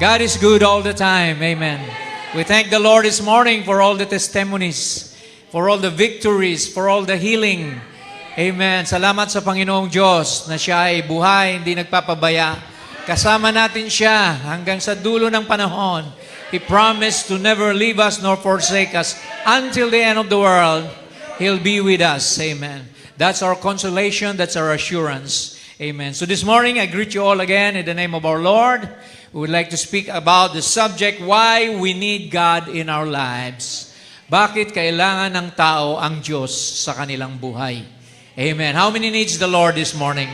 God is good all the time. Amen. We thank the Lord this morning for all the testimonies, for all the victories, for all the healing. Amen. Salamat sa Panginoong Diyos na siya ay buhay, hindi nagpapabaya. Kasama natin siya hanggang sa dulo ng panahon. He promised to never leave us nor forsake us until the end of the world. He'll be with us. Amen. That's our consolation. That's our assurance. Amen. So this morning, I greet you all again in the name of our Lord. We would like to speak about the subject, why we need God in our lives. Bakit kailangan ng tao ang Diyos sa kanilang buhay? Amen. How many needs the Lord this morning?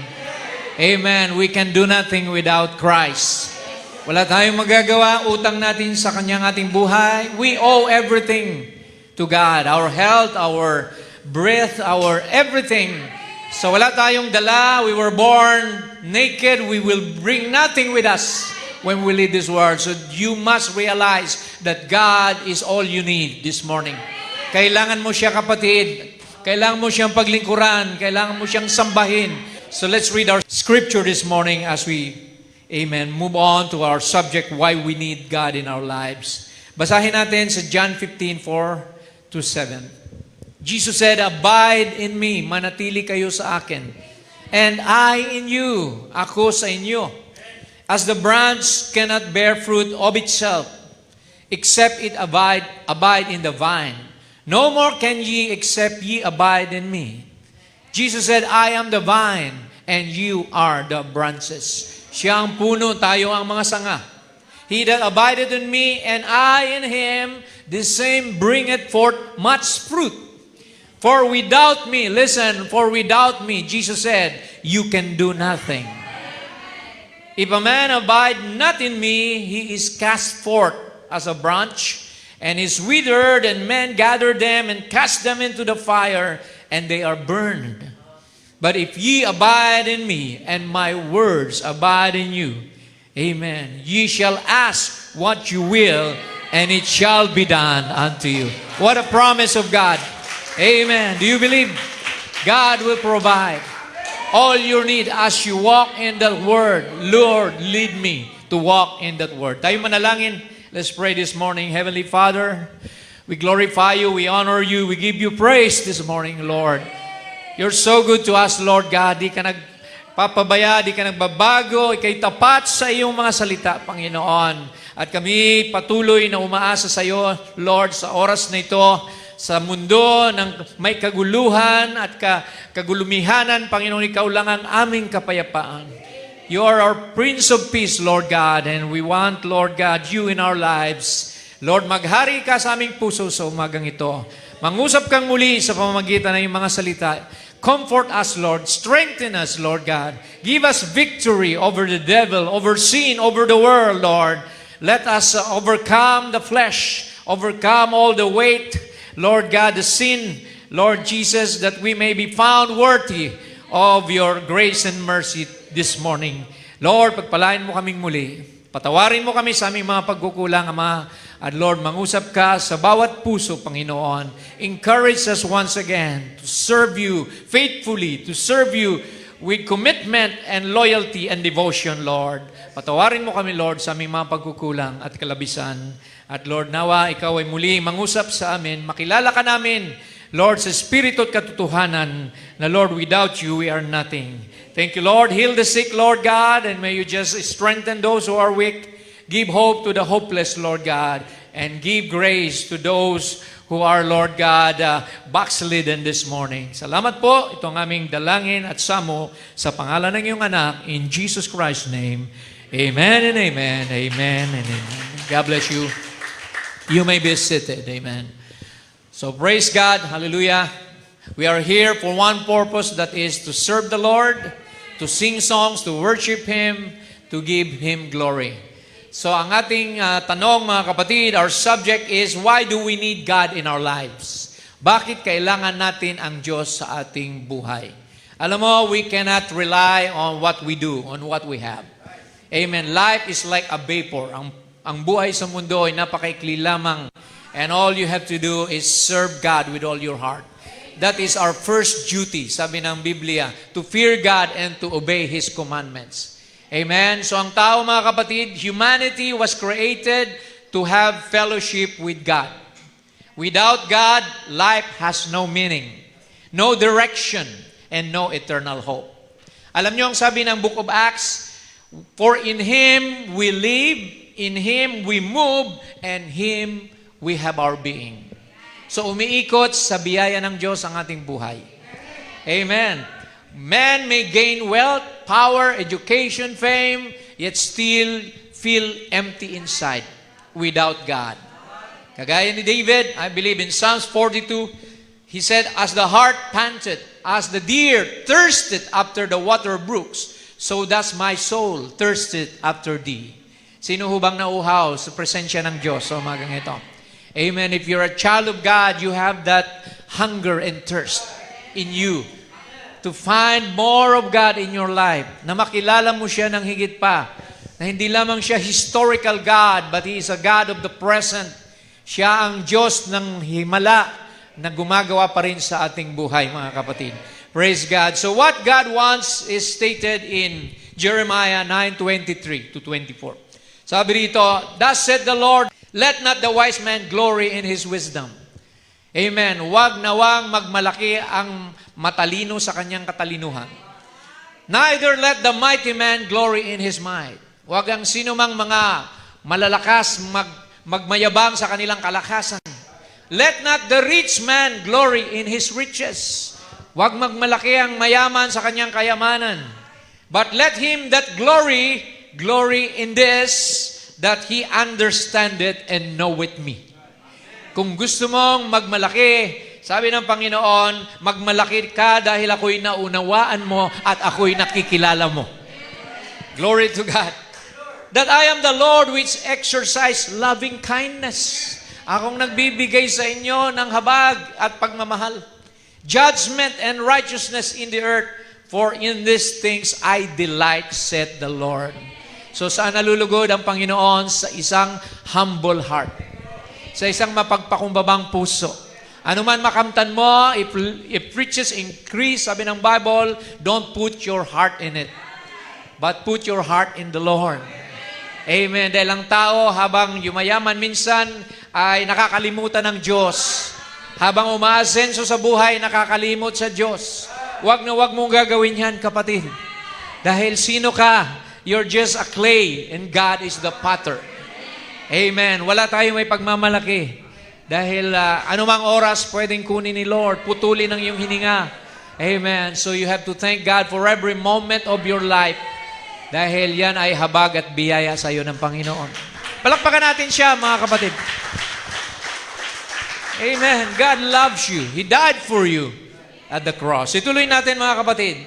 Amen. We can do nothing without Christ. Wala tayong magagawa, utang natin sa Kanyang ating buhay. We owe everything to God. Our health, our breath, our everything. So wala tayong dala. We were born naked. We will bring nothing with us when we leave this world. So you must realize that God is all you need this morning. Kailangan mo siya, kapatid. Kailangan mo siyang paglingkuran. Kailangan mo siyang sambahin. So let's read our scripture this morning as we, amen, move on to our subject, why we need God in our lives. Basahin natin sa John 15:4-7. Jesus said, "Abide in me, manatili kayo sa akin, and I in you, ako sa inyo. As the branch cannot bear fruit of itself, except it abide in the vine, no more can ye except ye abide in me." Jesus said, "I am the vine, and you are the branches." Siya ang puno, tayo ang mga sanga. He that abideth in me, and I in him, the same bringeth forth much fruit. For without me, listen, for without me, Jesus said, you can do nothing. If a man abide not in me, he is cast forth as a branch, and is withered, and men gather them and cast them into the fire, and they are burned. But if ye abide in me, and my words abide in you, amen, ye shall ask what you will, and it shall be done unto you. What a promise of God. Amen. Do you believe God will provide all your need as you walk in that word? Lord, lead me to walk in that word. Tayo manalangin. Let's pray this morning. Heavenly Father, we glorify you, we honor you, we give you praise this morning, Lord. You're so good to us, Lord God. Di ka nagpapabaya, di ka nagbabago, ikay tapat sa iyong mga salita, Panginoon. At kami patuloy na umaasa sa iyo, Lord, sa oras na ito, sa mundo ng may kaguluhan at kagulumihanan, Panginoon, ikaw lang ang aming kapayapaan. You are our Prince of Peace, Lord God, and we want, Lord God, you in our lives. Lord, maghari ka sa aming puso sa umagang ito. Mangusap kang muli sa pamamagitan ng iyong mga salita. Comfort us, Lord. Strengthen us, Lord God. Give us victory over the devil, over sin, over the world, Lord. Let us overcome the flesh, overcome all the weight, Lord God, the sin, Lord Jesus, that we may be found worthy of your grace and mercy this morning. Lord, pagpalain mo kaming muli. Patawarin mo kami sa aming mga pagkukulang, Ama. At Lord, mangusap ka sa bawat puso, Panginoon. Encourage us once again to serve you faithfully, to serve you with commitment and loyalty and devotion, Lord. Patawarin mo kami, Lord, sa aming mga pagkukulang at kalabisan. At Lord, nawa, ikaw ay muli mangusap sa amin. Makilala ka namin, Lord, sa Espiritu at katotohanan, na Lord, without you, we are nothing. Thank you, Lord. Heal the sick, Lord God, and may you just strengthen those who are weak. Give hope to the hopeless, Lord God, and give grace to those who are, Lord God, backslidden this morning. Salamat po. Ito ang aming dalangin at samo sa pangalan ng iyong anak, in Jesus Christ's name. Amen and amen. Amen and amen. God bless you. You may be seated. Amen. So praise God. Hallelujah. We are here for one purpose, that is to serve the Lord, to sing songs, to worship Him, to give Him glory. So ang ating tanong, mga kapatid, our subject is, why do we need God in our lives? Bakit kailangan natin ang Diyos sa ating buhay? Alam mo, we cannot rely on what we do, on what we have. Amen. Life is like a vapor. Ang buhay sa mundo ay napakaikli lamang. And all you have to do is serve God with all your heart. That is our first duty, sabi ng Biblia, to fear God and to obey His commandments. Amen? So ang tao, mga kapatid, humanity was created to have fellowship with God. Without God, life has no meaning, no direction, and no eternal hope. Alam niyo ang sabi ng Book of Acts, for in Him we live, in Him we move, and Him we have our being. So umiikot sa biyaya ng Diyos ang ating buhay. Amen. Man may gain wealth, power, education, fame, yet still feel empty inside without God. Kagaya ni David, I believe in Psalms 42, he said, as the hart panted, as the deer thirsted after the water brooks, so does my soul thirsted after thee. Sino hubang nauuhaw sa presensya ng Diyos sa umagang ito? Amen. If you're a child of God, you have that hunger and thirst in you to find more of God in your life, na makilala mo siya ng higit pa, na hindi lamang siya historical God, but He is a God of the present. Siya ang Diyos ng himala na gumagawa pa rin sa ating buhay, mga kapatid. Praise God. So what God wants is stated in Jeremiah 9:23 to 24. Sabi rito, thus said the Lord, let not the wise man glory in his wisdom. Amen. Huwag nawang magmalaki ang matalino sa kanyang katalinuhan. Neither let the mighty man glory in his might. Huwag ang sino mang mga malalakas magmayabang sa kanilang kalakasan. Let not the rich man glory in his riches. Huwag magmalaki ang mayaman sa kanyang kayamanan. But let him that glory in this, that he understandeth and knoweth me. Kung gusto mong magmalaki, sabi ng Panginoon, magmalaki ka dahil ako'y naunawaan mo at ako'y nakikilala mo. Glory to God. That I am the Lord which exercise loving kindness. Akong nagbibigay sa inyo ng habag at pagmamahal. Judgment and righteousness in the earth, for in these things I delight, said the Lord. So saan nalulugod ang Panginoon? Sa isang humble heart. Sa isang mapagpakumbabang puso. Ano man makamtan mo, if riches increase, sabi ng Bible, don't put your heart in it, but put your heart in the Lord. Amen. Dahil ang tao, habang yumayaman minsan, ay nakakalimutan ng Diyos. Habang umaasenso sa buhay, nakakalimot sa Diyos. Huwag na huwag mong gagawin yan, kapatid. Dahil sino ka? You're just a clay, and God is the potter. Amen. Wala tayong may pagmamalaki. Dahil anumang oras pwedeng kunin ni Lord, putulin ang iyong hininga. Amen. So you have to thank God for every moment of your life. Dahil yan ay habag at biyaya sa iyo ng Panginoon. Palakpakan natin siya, mga kapatid. Amen. God loves you. He died for you at the cross. Ituloy natin, mga kapatid.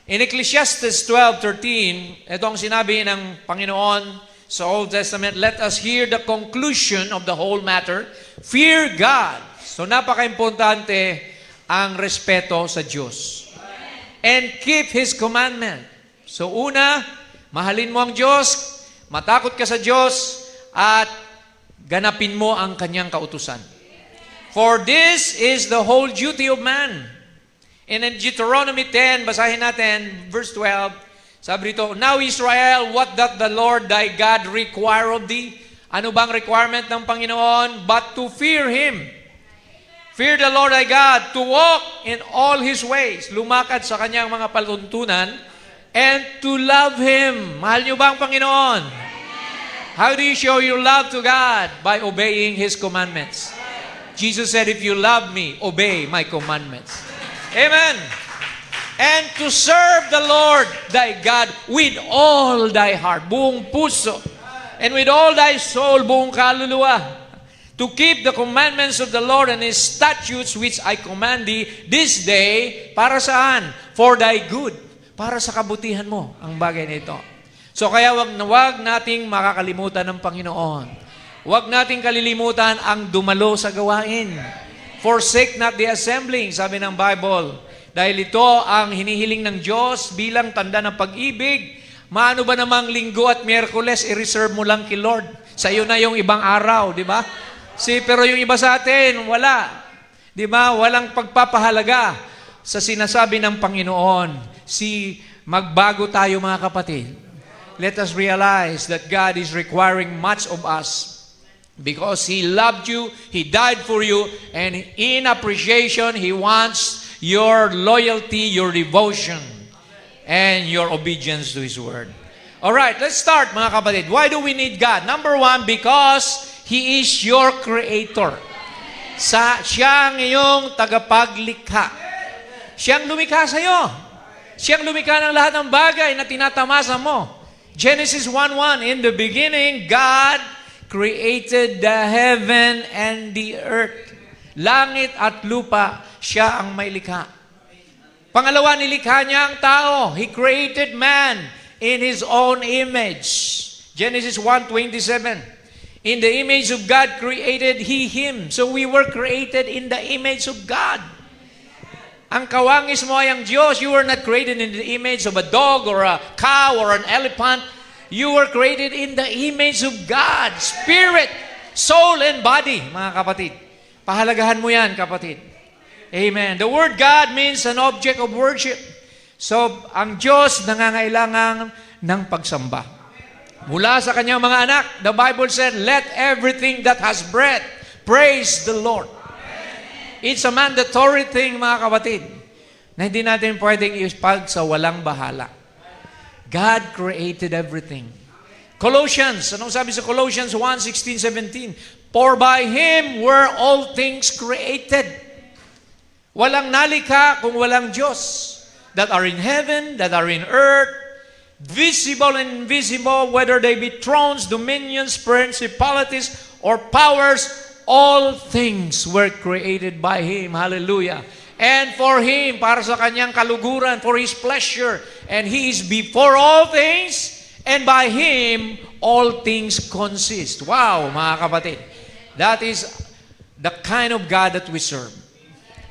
In Ecclesiastes 12:13, ito ang sinabi ng Panginoon sa Old Testament, let us hear the conclusion of the whole matter. Fear God. So napaka-importante ang respeto sa Diyos. And keep His commandment. So una, mahalin mo ang Diyos, matakot ka sa Diyos, at ganapin mo ang Kanyang kautusan. For this is the whole duty of man. And in Deuteronomy 10, basahin natin, verse 12, sabi rito, now Israel, what doth the Lord thy God require of thee? Ano bang requirement ng Panginoon? But to fear Him. Fear the Lord thy God, to walk in all His ways. Lumakad sa Kanyang mga patuntunan, and to love Him. Mahal niyo ba ang Panginoon? How do you show your love to God? By obeying His commandments. Jesus said, if you love me, obey my commandments. Amen. And to serve the Lord thy God with all thy heart, buong puso, and with all thy soul, buong kaluluwa, to keep the commandments of the Lord and His statutes which I command thee this day, para saan? For thy good, para sa kabutihan mo, ang bagay na ito. So kaya wag nating makakalimutan ng Panginoon. Wag nating kalilimutan ang dumalo sa gawain. Forsake not the assembling, sabi ng Bible. Dahil ito ang hinihiling ng Diyos bilang tanda ng pag-ibig. Maano ba namang Linggo at Miyerkules, i-reserve mo lang kay Lord? Sa iyo na yung ibang araw, di ba? Pero yung iba sa atin, wala. Di ba? Walang pagpapahalaga sa sinasabi ng Panginoon. Magbago tayo, mga kapatid. let us realize that God is requiring much of us because He loved you, He died for you, and in appreciation, He wants your loyalty, your devotion, and your obedience to His Word. Alright, let's start mga kapatid. Why do we need God? Number one, because He is your Creator. Siya ang iyong tagapaglikha. Siyang lumikha sa iyo. Siyang lumikha ng lahat ng bagay na tinatamasa mo. Genesis 1:1, in the beginning, God created the heaven and the earth. Langit at lupa, siya ang may likha. Pangalawa, nilikha niya ang tao. He created man in His own image. Genesis 1:27. In the image of God created He him. So we were created in the image of God. Ang kawangis mo ay ang Diyos. You were not created in the image of a dog or a cow or an elephant. You were created in the image of God. Spirit, soul, and body, mga kapatid. Pahalagahan mo yan, kapatid. Amen. The word God means an object of worship. So, ang Diyos nangangailangan ng pagsamba. Mula sa kanyang mga anak, the Bible said, let everything that has breath praise the Lord. It's a mandatory thing, mga kapatid, na hindi natin pwedeng ipag sa walang bahala. God created everything. Colossians, anong sabi sa Colossians 1:16, 17? For by Him were all things created. Walang nalikha kung walang Diyos. That are in heaven, that are in earth, visible and invisible, whether they be thrones, dominions, principalities, or powers, all things were created by Him. Hallelujah. And for Him, para sa kanyang kaluguran, for His pleasure. And He is before all things, and by Him, all things consist. Wow, mga kapatid. That is the kind of God that we serve.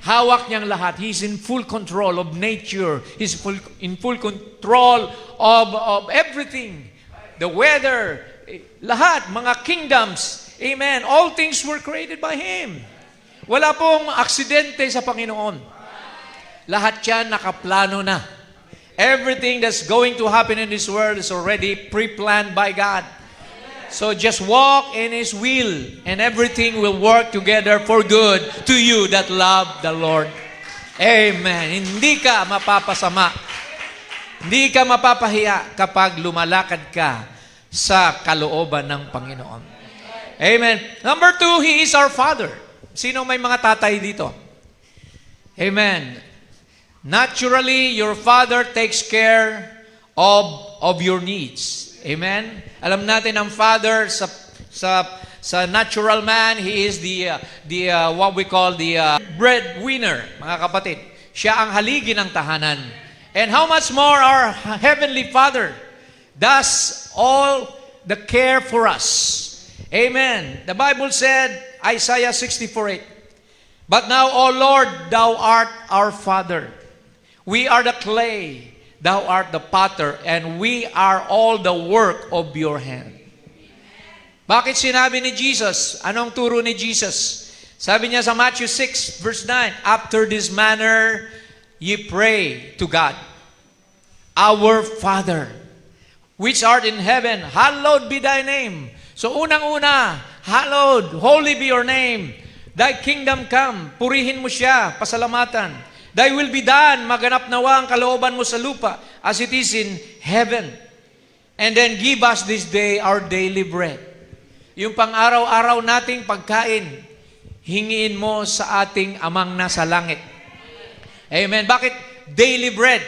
Hawak niyang lahat. He's in full control of nature. He's in full control of everything. The weather, lahat, mga kingdoms. Amen. All things were created by Him. Wala pong aksidente sa Panginoon. Lahat yan nakaplano na. Everything that's going to happen in this world is already pre-planned by God. So just walk in His will and everything will work together for good to you that love the Lord. Amen. Hindi ka mapapasama. Hindi ka mapapahiya kapag lumalakad ka sa kalooban ng Panginoon. Amen. Number 2, He is our Father. Sino may mga tatay dito? Amen. Naturally, your father takes care of your needs. Amen. Alam natin ang father sa natural man, he is the what we call the breadwinner, mga kapatid. Siya ang haligi ng tahanan. And how much more our heavenly Father does all the care for us. Amen. The Bible said, Isaiah 64:8, but now, O Lord, Thou art our Father. We are the clay, Thou art the potter, and we are all the work of your hand. Bakit sinabi ni Jesus? Anong turo ni Jesus? Sabi niya sa Matthew 6, verse 9, after this manner, ye pray to God, our Father, which art in heaven, hallowed be thy name. So unang-una, hallowed, holy be your name. Thy kingdom come, purihin mo siya, pasalamatan. Thy will be done, maganap nawa ang kalooban mo sa lupa, as it is in heaven. And then give us this day our daily bread. Yung pang-araw-araw nating pagkain, hingiin mo sa ating amang nasa langit. Amen. Bakit daily bread?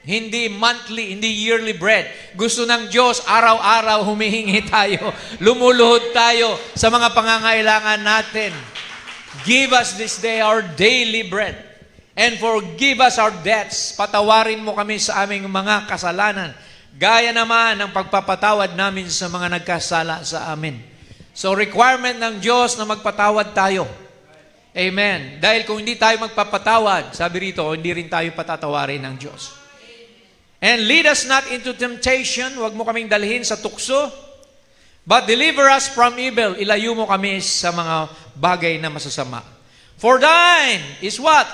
Hindi monthly, hindi yearly bread. Gusto ng Diyos, araw-araw humihingi tayo. Lumuluhod tayo sa mga pangangailangan natin. Give us this day our daily bread. And forgive us our debts. Patawarin mo kami sa aming mga kasalanan. Gaya naman ng pagpapatawad namin sa mga nagkasala sa amin. So requirement ng Diyos na magpatawad tayo. Amen. Dahil kung hindi tayo magpapatawad, sabi rito, hindi rin tayo patatawarin ng Diyos. And lead us not into temptation, huwag mo kaming dalhin sa tukso, but deliver us from evil. Ilayo mo kami sa mga bagay na masasama. For thine is what?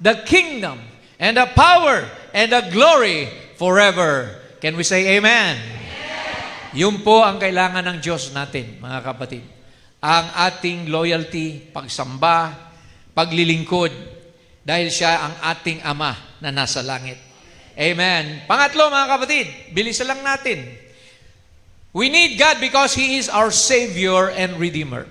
The kingdom, and the power, and the glory forever. Can we say amen? Amen. Yun po ang kailangan ng Diyos natin, mga kapatid. Ang ating loyalty, pagsamba, paglilingkod, dahil siya ang ating Ama na nasa langit. Amen. Pangatlo, mga kapatid, bilisan lang natin. We need God because He is our Savior and Redeemer.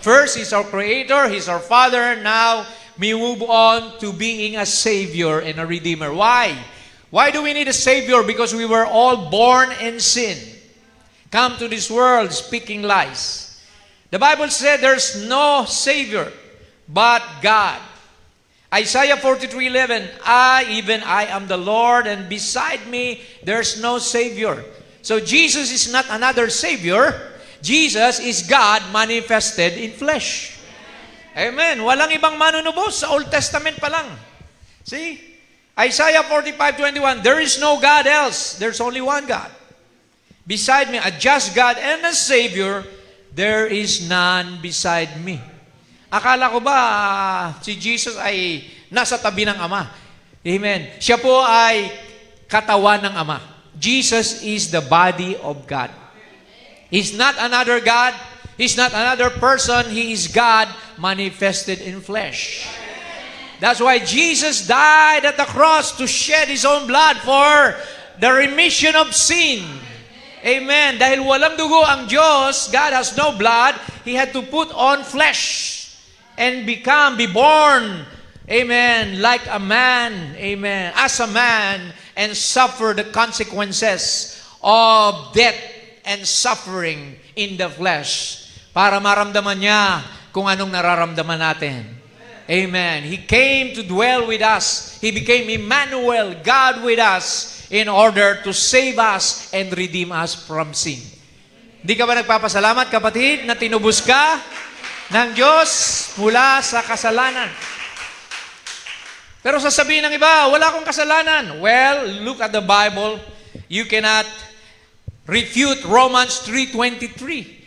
First, He's our Creator, He's our Father. Now, we move on to being a Savior and a Redeemer. Why? Why do we need a Savior? Because we were all born in sin. Come to this world speaking lies. The Bible said there's no Savior but God. Isaiah 43:11, I am the Lord, and beside me there's no Savior. So Jesus is not another Savior. Jesus is God manifested in flesh. Amen. Walang ibang manunubos sa Old Testament pa lang. See? Isaiah 45:21, there is no God else. There's only one God. Beside me, a just God and a Savior, there is none beside me. Akala ko ba si Jesus ay nasa tabi ng Ama? Amen. Siya po ay katawan ng Ama. Jesus is the body of God. He's not another God. He's not another person. He is God manifested in flesh. That's why Jesus died at the cross to shed His own blood for the remission of sin. Amen. Dahil walang dugo ang Diyos, God has no blood, He had to put on flesh and be born, amen, like a man, amen, as a man, and suffer the consequences of death and suffering in the flesh para maramdaman niya kung anong nararamdaman natin. Amen. He came to dwell with us. He became Emmanuel, God with us, in order to save us and redeem us from sin. Hindi ka ba nagpapasalamat, kapatid, na tinubos ka ng Diyos mula sa kasalanan? Pero sasabihin ng iba, wala akong kasalanan. Well, look at the Bible. You cannot refute Romans 3:23.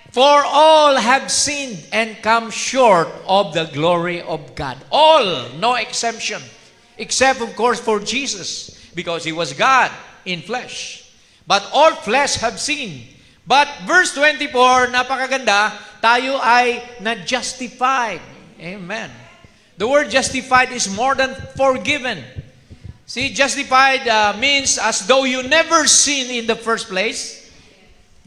For all have sinned and come short of the glory of God. All, no exemption. Except, of course, for Jesus, because He was God in flesh. But all flesh have sinned. But verse 24, napakaganda, tayo ay na-justified. Amen. The word justified is more than forgiven. See, justified means as though you never sinned in the first place.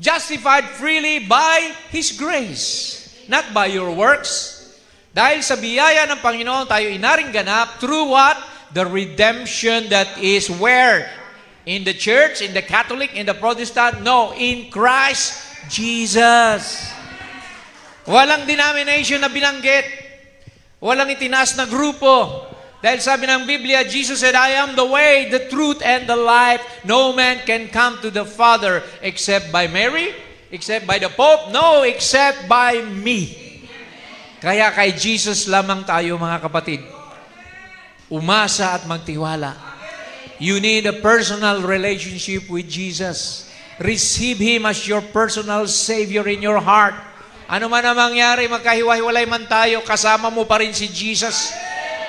Justified freely by His grace, not by your works. Dahil sa biyaya ng Panginoon, tayo inaring ganap through what? The redemption that is where? In the church, in the Catholic, in the Protestant? No, in Christ Jesus. Walang denomination na binanggit. Walang itinaas na grupo. Dahil sabi ng Biblia, Jesus said, I am the way, the truth, and the life. No man can come to the Father except by Mary, except by the Pope. No, except by me. Kaya kay Jesus lamang tayo, mga kapatid. Umasa at magtiwala. You need a personal relationship with Jesus. Receive Him as your personal Savior in your heart. Ano man ang mangyari, magkahiwa-hiwalay man tayo, kasama mo pa rin si Jesus.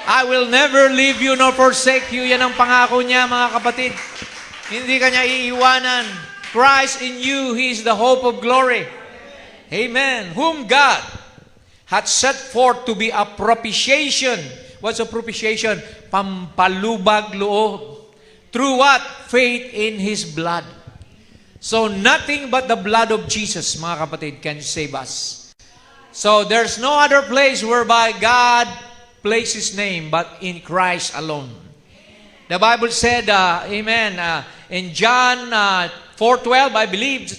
I will never leave you nor forsake you. Yan ang pangako niya, mga kapatid. Hindi ka niya iiwanan. Christ in you, He is the hope of glory. Amen. Whom God hath set forth to be a propitiation. What's a propitiation? Pampalubag loob. Through what? Faith in His blood. So nothing but the blood of Jesus, mga kapatid, can save us. So there's no other place whereby God place His name but in Christ alone. The Bible said, amen, in John 4:12, I believe,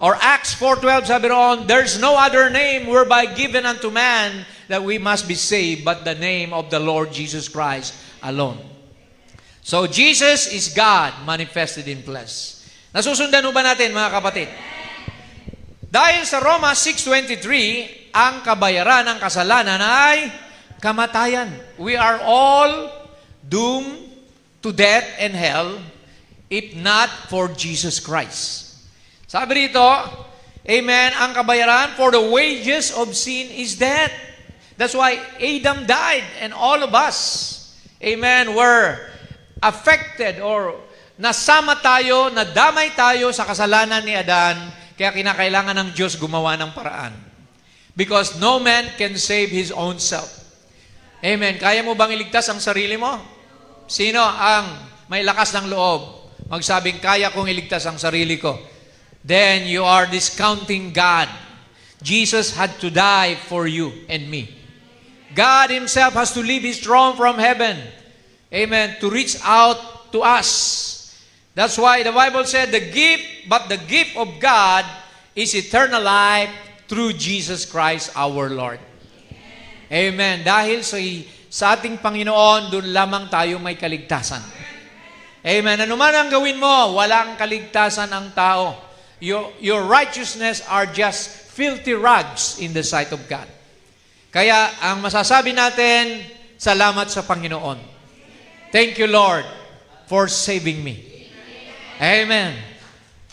or Acts 4:12, sabi roon, there's no other name whereby given unto man that we must be saved but the name of the Lord Jesus Christ alone. So Jesus is God manifested in flesh. Nasusundan ba natin, mga kapatid? Dahil sa Roma 6:23, ang kabayaran ng kasalanan ay kamatayan. We are all doomed to death and hell if not for Jesus Christ. Sabi rito, amen, ang kabayaran for the wages of sin is death. That's why Adam died and all of us, amen, were affected or nasama tayo, nadamay tayo sa kasalanan ni Adan, kaya kinakailangan ng Diyos gumawa ng paraan. Because no man can save his own self. Amen. Kaya mo bang iligtas ang sarili mo? Sino ang may lakas ng loob? Magsabing, kaya kong iligtas ang sarili ko. Then you are discounting God. Jesus had to die for you and me. God Himself has to leave His throne from heaven. Amen. To reach out to us. That's why the Bible said, the gift of God is eternal life through Jesus Christ our Lord. Amen. Dahil sa ating Panginoon, doon lamang tayo may kaligtasan. Amen. Ano man ang gawin mo, walang kaligtasan ang tao. Your righteousness are just filthy rags in the sight of God. Kaya ang masasabi natin, salamat sa Panginoon. Thank you, Lord, for saving me. Amen.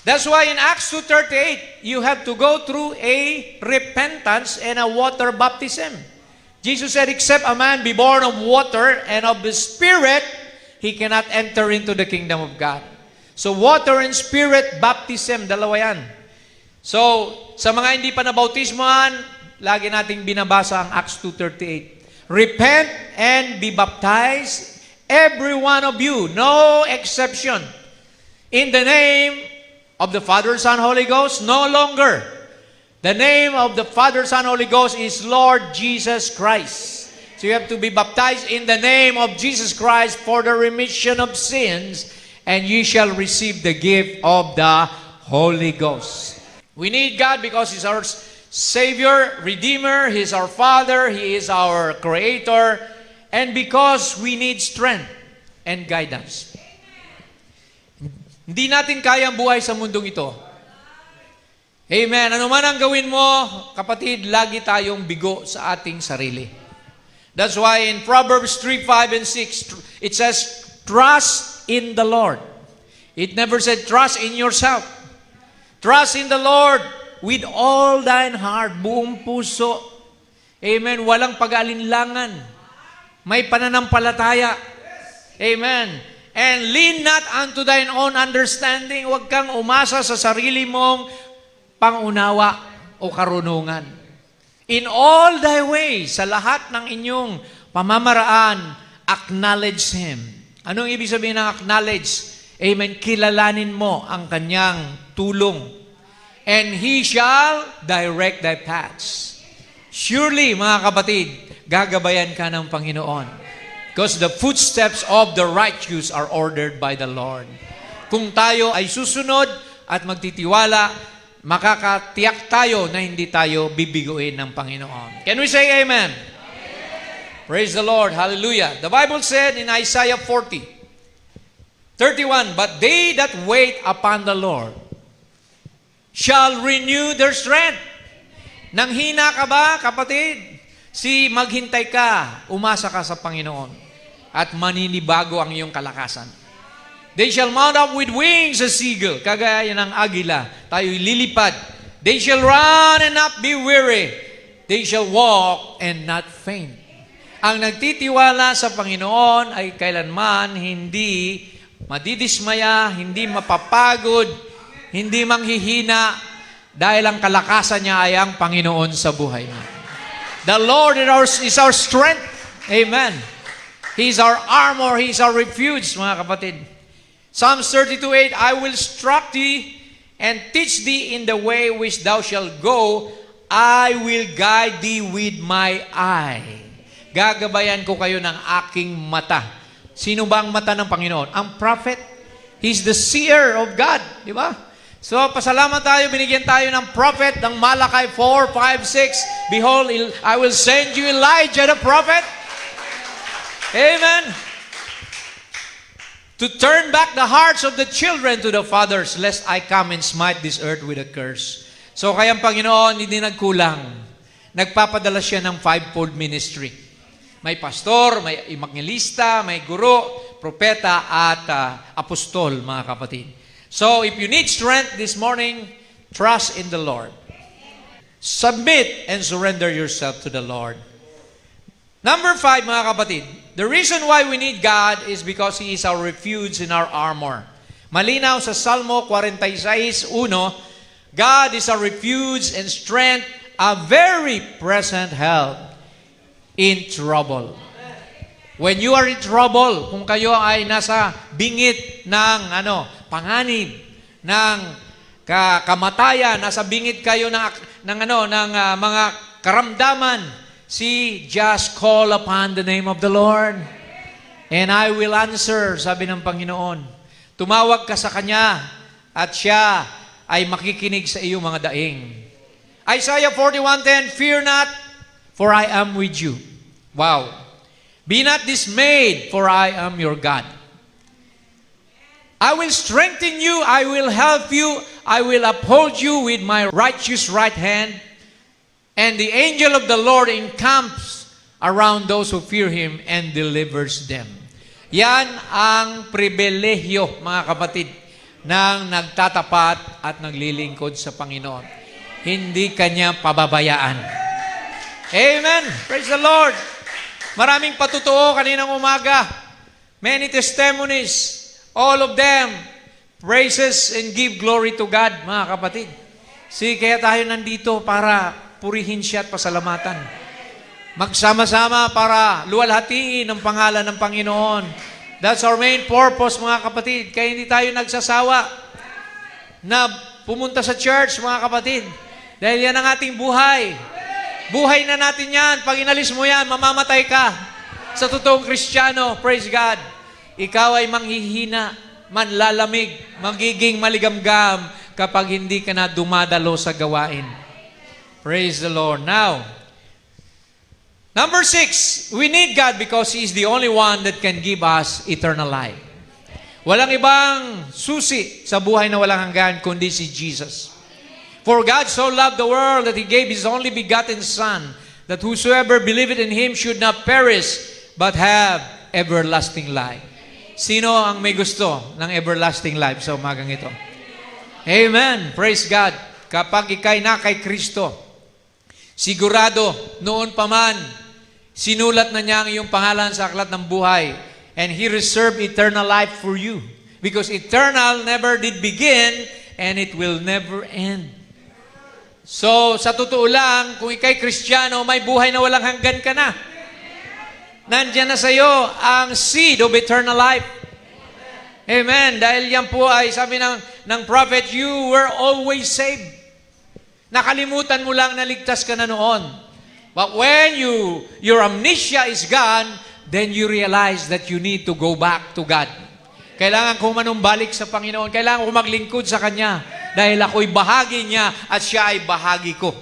That's why in Acts 2:38, you have to go through a repentance and a water baptism. Jesus said, except a man be born of water and of the Spirit, he cannot enter into the kingdom of God. So water and Spirit baptism, dalawa yan. So, sa mga hindi pa nabautismohan, lagi nating binabasa ang Acts 2:38. Repent and be baptized, every one of you, no exception. In the name of the Father, Son, Holy Ghost, no longer. The name of the Father, Son, Holy Ghost is Lord Jesus Christ. So you have to be baptized in the name of Jesus Christ for the remission of sins, and you shall receive the gift of the Holy Ghost. We need God because He's our Savior, Redeemer, He's our Father, He is our Creator, and because we need strength and guidance. Hindi natin kayang buhay sa mundong ito. Amen. Ano man ang gawin mo, kapatid, lagi tayong bigo sa ating sarili. That's why in Proverbs 3:5 and 6, it says, trust in the Lord. It never said, trust in yourself. Trust in the Lord with all thine heart, buong puso. Amen. Walang pag-alinlangan. May pananampalataya. Amen. And lean not unto thine own understanding. Huwag kang umasa sa sarili mong pangunawa o karunungan. In all thy ways, sa lahat ng inyong pamamaraan, acknowledge Him. Anong ibig sabihin ng acknowledge? Amen. Kilalanin mo ang kanyang tulong. And He shall direct thy paths. Surely, mga kapatid, gagabayan ka ng Panginoon. Because the footsteps of the righteous are ordered by the Lord. Kung tayo ay susunod at magtitiwala, makakatiyak tayo na hindi tayo bibiguin ng Panginoon. Can we say amen? Amen. Praise the Lord. Hallelujah. The Bible said in Isaiah 40:31, but they that wait upon the Lord shall renew their strength. Nanghina ka ba, kapatid? Maghintay ka, umasa ka sa Panginoon, at maninibago ang iyong kalakasan. They shall mount up with wings as eagle. Kagaya ng agila. Tayo'y lilipad. They shall run and not be weary. They shall walk and not faint. Ang nagtitiwala sa Panginoon ay kailanman hindi madidismaya, hindi mapapagod, hindi manghihina, dahil ang kalakasan niya ay ang Panginoon sa buhay niya. The Lord is our strength. Amen. He's our armor. He's our refuge, mga kapatid. Psalms 32:8, I will instruct thee and teach thee in the way which thou shalt go. I will guide thee with my eye. Gagabayan ko kayo ng aking mata. Sino ba ang mata ng Panginoon? Ang prophet. He's the seer of God. Di ba? So, pasalamat tayo. Binigyan tayo ng prophet ng Malachi 4:5-6. Behold, I will send you Elijah the prophet. Amen. To turn back the hearts of the children to the fathers, lest I come and smite this earth with a curse. So kaya ang Panginoon hindi nagkulang. Nagpapadala siya ng fivefold ministry. May pastor, may evangelista, may guro, propeta, at apostol, mga kapatid. So if you need strength this morning, trust in the Lord. Submit and surrender yourself to the Lord. Number 5, mga kapatid, the reason why we need God is because He is our refuge and our armor. Malinaw sa Salmo 46:1, God is a refuge and strength, a very present help in trouble. When you are in trouble, kung kayo ay nasa bingit ng panganib, ng kamatayan, nasa bingit kayo ng mga karamdaman, just call upon the name of the Lord and I will answer, sabi ng Panginoon. Tumawag ka sa Kanya at Siya ay makikinig sa iyong mga daing. Isaiah 41:10, fear not, for I am with you. Wow. Be not dismayed, for I am your God. I will strengthen you, I will help you, I will uphold you with my righteous right hand. And the angel of the Lord encamps around those who fear Him and delivers them. Yan ang pribilehyo, mga kapatid, ng nagtatapat at naglilingkod sa Panginoon. Hindi Kanya pababayaan. Amen. Praise the Lord. Maraming patutuo kaninang umaga. Many testimonies. All of them praises and give glory to God, mga kapatid. Kaya tayo nandito para purihin Siya at pasalamatan. Magsama-sama para luwalhatiin ang pangalan ng Panginoon. That's our main purpose, mga kapatid. Kaya hindi tayo nagsasawa na pumunta sa church, mga kapatid. Dahil yan ang ating buhay. Buhay na natin yan. Pag inalis mo yan, mamamatay ka. Sa totoong Kristiyano, praise God. Ikaw ay manghihina, manlalamig, magiging maligamgam kapag hindi ka na dumadalo sa gawain. Praise the Lord. Now, number 6, we need God because He is the only one that can give us eternal life. Walang ibang susi sa buhay na walang hanggan kundi si Jesus. For God so loved the world that He gave His only begotten Son, that whosoever believeth in Him should not perish, but have everlasting life. Sino ang may gusto ng everlasting life sa umagang ito? Amen. Praise God. Kapag ikay na kay Kristo, sigurado, noon pa man, sinulat na niya ang iyong pangalan sa aklat ng buhay, and He reserved eternal life for you. Because eternal never did begin, and it will never end. So, sa totoo lang, kung ikay Kristiyano, may buhay na walang hanggan ka na. Nandiyan na sa iyo ang seed of eternal life. Amen. Dahil yan po ay sabi ng prophet, you were always saved. Nakalimutan mo lang na ligtas ka na noon. But when your amnesia is gone, then you realize that you need to go back to God. Kailangan kong manumbalik sa Panginoon. Kailangan kong maglingkod sa Kanya. Dahil ako'y bahagi niya at siya ay bahagi ko.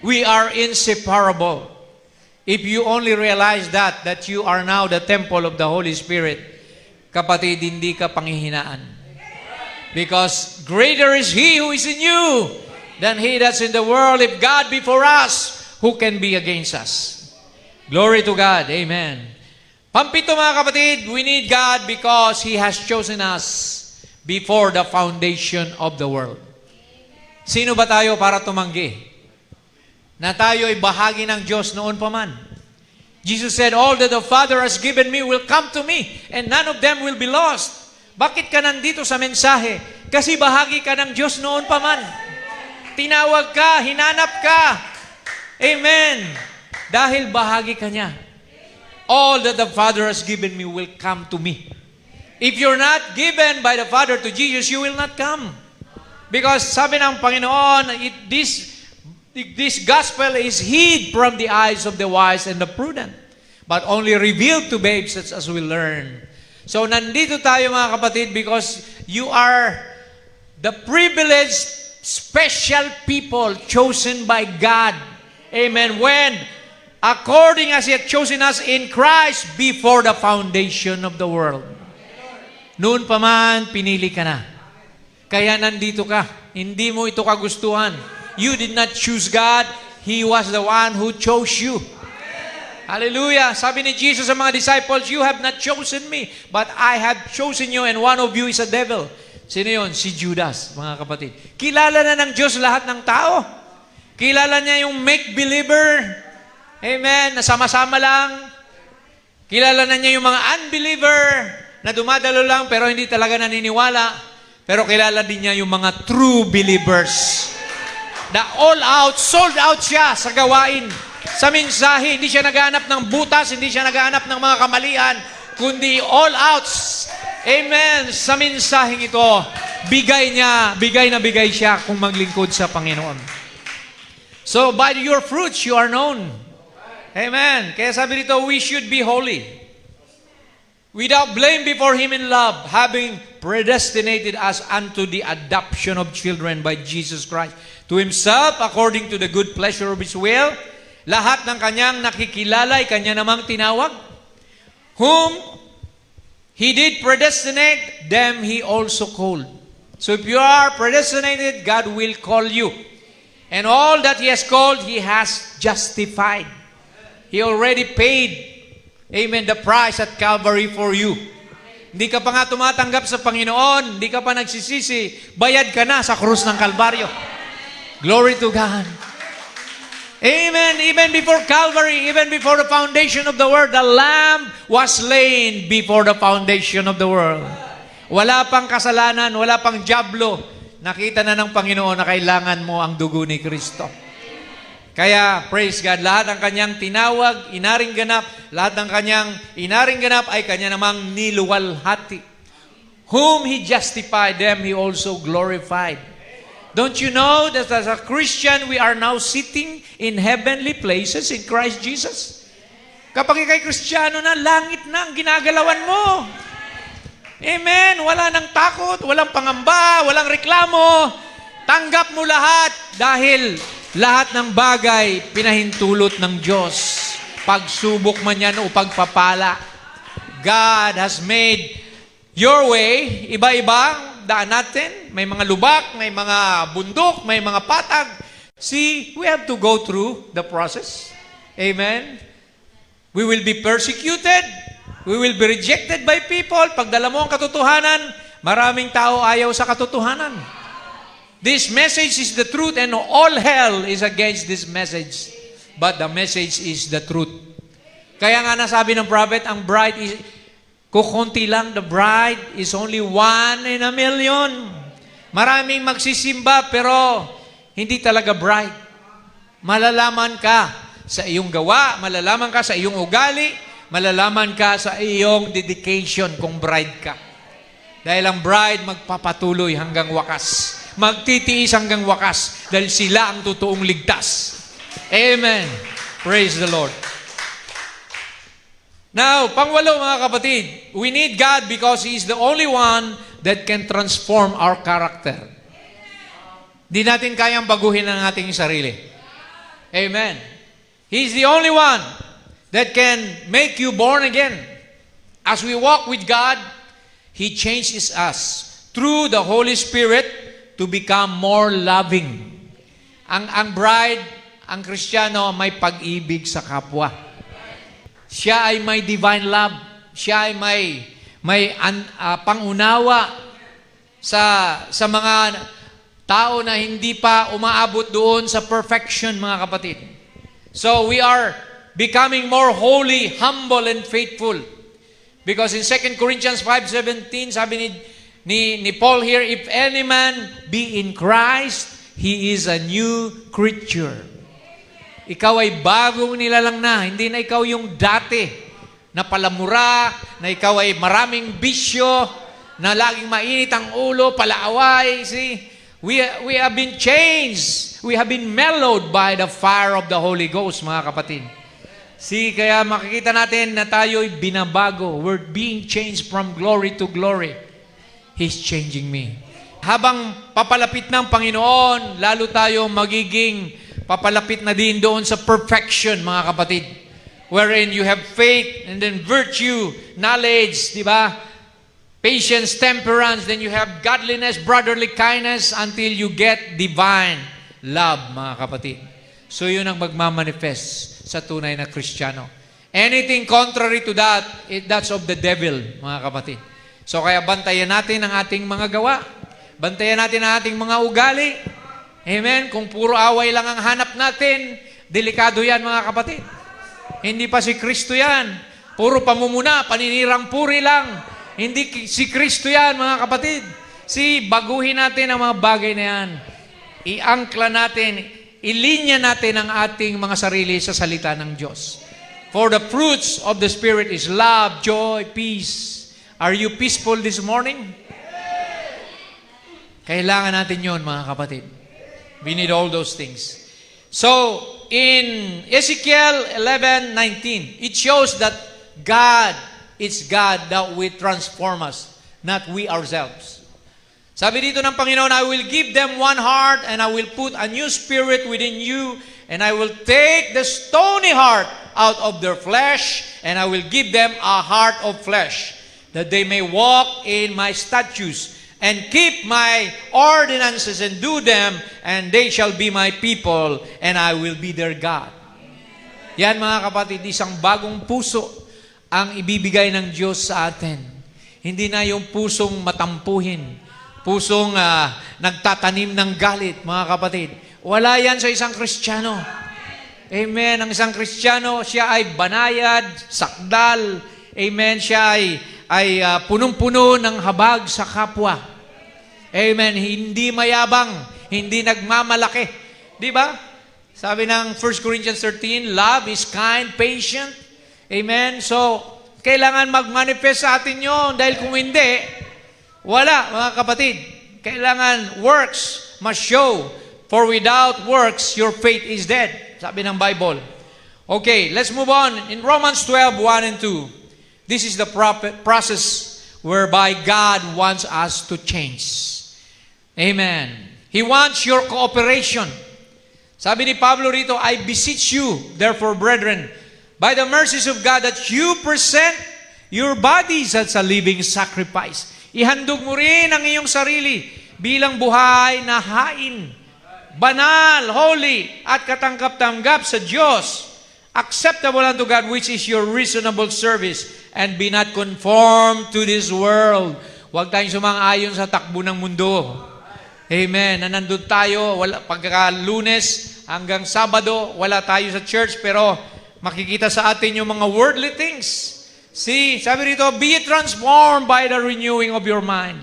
We are inseparable. If you only realize that you are now the temple of the Holy Spirit, kapatid, hindi ka panghihinaan. Because greater is He who is in you than he that's in the world. If God be for us, who can be against us? Glory to God. Amen. Pampito, mga kapatid, we need God because He has chosen us before the foundation of the world. Sino ba tayo para tumanggi? Na tayo ay bahagi ng Diyos noon pa man. Jesus said, all that the Father has given me will come to me, and none of them will be lost. Bakit ka nandito sa mensahe? Kasi bahagi ka ng Diyos noon pa man. Tinawag ka, hinanap ka. Amen. Dahil bahagi ka niya. All that the Father has given me will come to me. If you're not given by the Father to Jesus, you will not come. Because sabi ng Panginoon, this gospel is hid from the eyes of the wise and the prudent, but only revealed to babes as we learn. So nandito tayo, mga kapatid, because you are the privileged, special people chosen by God. Amen. When, according as He had chosen us in Christ before the foundation of the world. Noon pa man, pinili ka na. Kaya nandito ka. Hindi mo ito kagustuhan. You did not choose God. He was the one who chose you. Hallelujah. Sabi ni Jesus sa mga disciples, you have not chosen me, but I have chosen you, and one of you is a devil. Sino yun? Si Judas, mga kapatid. Kilala na ng Diyos lahat ng tao. Kilala niya yung make-believer. Amen. Nasama-sama lang. Kilala na niya yung mga unbeliever na dumadalo lang pero hindi talaga naniniwala. Pero kilala din niya yung mga true believers. Na all out, sold out siya sa gawain, sa mensahe. Hindi siya naghahanap ng butas, hindi siya naghahanap ng mga kamalian, kundi all out. Amen. Sa mensaheng ito, bigay na bigay siya kung maglingkod sa Panginoon. So, by your fruits, you are known. Amen. Kaya sabi dito, we should be holy, without blame before Him in love, having predestinated us unto the adoption of children by Jesus Christ to Himself, according to the good pleasure of His will. Lahat ng Kanyang nakikilala ay Kanya namang tinawag. Whom He did predestinate, them He also called. So if you are predestinated, God will call you. And all that He has called, He has justified. He already paid, amen, the price at Calvary for you. Hindi ka pa nga tumatanggap sa Panginoon, hindi ka pa nagsisisi, bayad ka na sa krus ng Kalbaryo. Glory to God. Amen. Even before Calvary, even before the foundation of the world, the Lamb was slain before the foundation of the world. Wala pang kasalanan, wala pang diablo. Nakita na ng Panginoon na kailangan mo ang dugo ni Kristo. Kaya, praise God, lahat ng Kanyang tinawag, inaring ganap, lahat ng Kanyang inaring ganap ay Kanya namang niluwalhati. Whom He justified, them He also glorified. Don't you know that as a Christian, we are now sitting in heavenly places in Christ Jesus? Kapag ikay Kristiyano na, langit na ang ginagalawan mo. Amen. Wala nang takot, walang pangamba, walang reklamo. Tanggap mo lahat dahil lahat ng bagay pinahintulot ng Diyos. Pagsubok man yan o pagpapala. God has made your way, iba-iba daan natin. May mga lubak, may mga bundok, may mga patag. See, we have to go through the process. Amen. We will be persecuted. We will be rejected by people. Pag dala mo ang katotohanan, maraming tao ayaw sa katotohanan. This message is the truth and all hell is against this message. But the message is the truth. Kaya nga nasabi ng prophet, ang bride is, kukunti lang, the bride is only 1 in a million. Maraming magsisimba pero hindi talaga bride. Malalaman ka sa iyong gawa, malalaman ka sa iyong ugali, malalaman ka sa iyong dedication kung bride ka. Dahil ang bride magpapatuloy hanggang wakas. Magtitiis hanggang wakas dahil sila ang totoong ligtas. Amen. Praise the Lord. Now, pangwalo mga kapatid, we need God because He is the only one that can transform our character. Di natin kayang baguhin ang ating sarili. Amen. He is the only one that can make you born again. As we walk with God, He changes us through the Holy Spirit to become more loving. Ang bride, ang Kristiyano, may pag-ibig sa kapwa. Siya ay may divine love. Siya ay may pangunawa sa mga tao na hindi pa umaabot doon sa perfection, mga kapatid. So we are becoming more holy, humble, and faithful. Because in 2 Corinthians 5:17, sabi ni Paul here, if any man be in Christ, he is a new creature. Ikaw ay bagong nilalang na, hindi na ikaw yung dati na palamura, na ikaw ay maraming bisyo, na laging mainit ang ulo, palaaway. See, we have been changed. We have been mellowed by the fire of the Holy Ghost, mga kapatid. See, kaya makikita natin na tayo'y binabago. We're being changed from glory to glory. He's changing me. Habang papalapit ng Panginoon, lalo tayo magiging papalapit na din doon sa perfection, mga kapatid. Wherein you have faith, and then virtue, knowledge, di ba? Patience, temperance, then you have godliness, brotherly kindness, until you get divine love, mga kapatid. So yun ang magmamanifest sa tunay na Kristiyano. Anything contrary to that, that's of the devil, mga kapatid. So kaya bantayan natin ang ating mga gawa. Bantayan natin ang ating mga ugali. Amen? Kung puro away lang ang hanap natin, delikado yan, mga kapatid. Hindi pa si Kristo yan. Puro pamumuna, paninirang puri lang. Hindi si Kristo yan, mga kapatid. Baguhin natin ang mga bagay na yan. Iangkla natin, ilinya natin ang ating mga sarili sa salita ng Diyos. For the fruits of the Spirit is love, joy, peace. Are you peaceful this morning? Kailangan natin yon, mga kapatid. We need all those things. So, in Ezekiel 11:19, it shows that it's God that will transform us, not we ourselves. Sabi dito ng Panginoon, I will give them one heart and I will put a new spirit within you and I will take the stony heart out of their flesh and I will give them a heart of flesh that they may walk in my statutes and keep my ordinances and do them, and they shall be my people, and I will be their God. Yan, mga kapatid, isang bagong puso ang ibibigay ng Diyos sa atin. Hindi na yung pusong matampuhin, pusong nagtatanim ng galit, mga kapatid. Wala yan sa isang Kristiyano. Amen. Ang isang Kristiyano, siya ay banayad, sakdal. Amen. Siya ay punong-puno ng habag sa kapwa. Amen. Hindi mayabang, hindi nagmamalaki. Di ba? Sabi ng 1 Corinthians 13, love is kind, patient. Amen. So, kailangan mag-manifest sa atin yun. Dahil kung hindi, wala, mga kapatid. Kailangan works must show. For without works, your faith is dead. Sabi ng Bible. Okay, let's move on. In Romans 12:1 and 2. This is the process whereby God wants us to change. Amen. He wants your cooperation. Sabi ni Pablo rito, I beseech you, therefore, brethren, by the mercies of God, that you present your bodies as a living sacrifice. Ihandog mo rin ang iyong sarili bilang buhay na hain, banal, holy, at katanggap-tanggap sa Diyos, acceptable unto God, which is your reasonable service, and be not conformed to this world. Huwag tayong sumang-ayon sa takbo ng mundo. Amen. Na nandun tayo, pagka-Lunes hanggang Sabado, wala tayo sa church, pero makikita sa atin yung mga worldly things. See, sabi rito, be transformed by the renewing of your mind,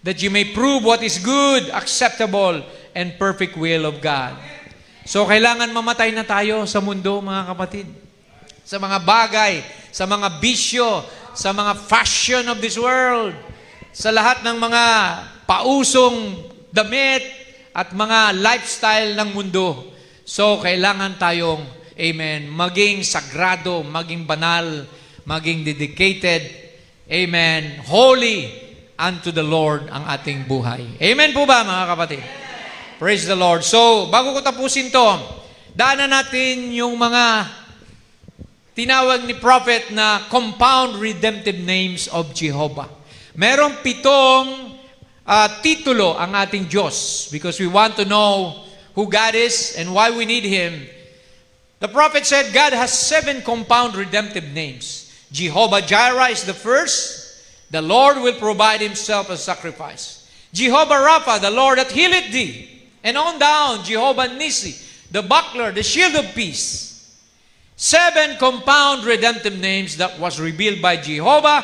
that you may prove what is good, acceptable, and perfect will of God. So, kailangan mamatay na tayo sa mundo, mga kapatid. Sa mga bagay, sa mga bisyo, sa mga fashion of this world, sa lahat ng mga pausong damit at mga lifestyle ng mundo. So, kailangan tayong, amen, maging sagrado, maging banal, maging dedicated, amen, holy unto the Lord ang ating buhay. Amen po ba, mga kapatid? Praise the Lord. So, bago ko tapusin to, daanan natin yung mga tinawag ni prophet na compound redemptive names of Jehovah. Merong 7 titulo ang ating Diyos because we want to know who God is and why we need Him. The prophet said God has 7 compound redemptive names. Jehovah Jireh is the first. The Lord will provide Himself a sacrifice. Jehovah Rapha, the Lord that healeth thee. And on down, Jehovah Nissi, the buckler, the shield of peace. 7 compound redemptive names that was revealed by Jehovah,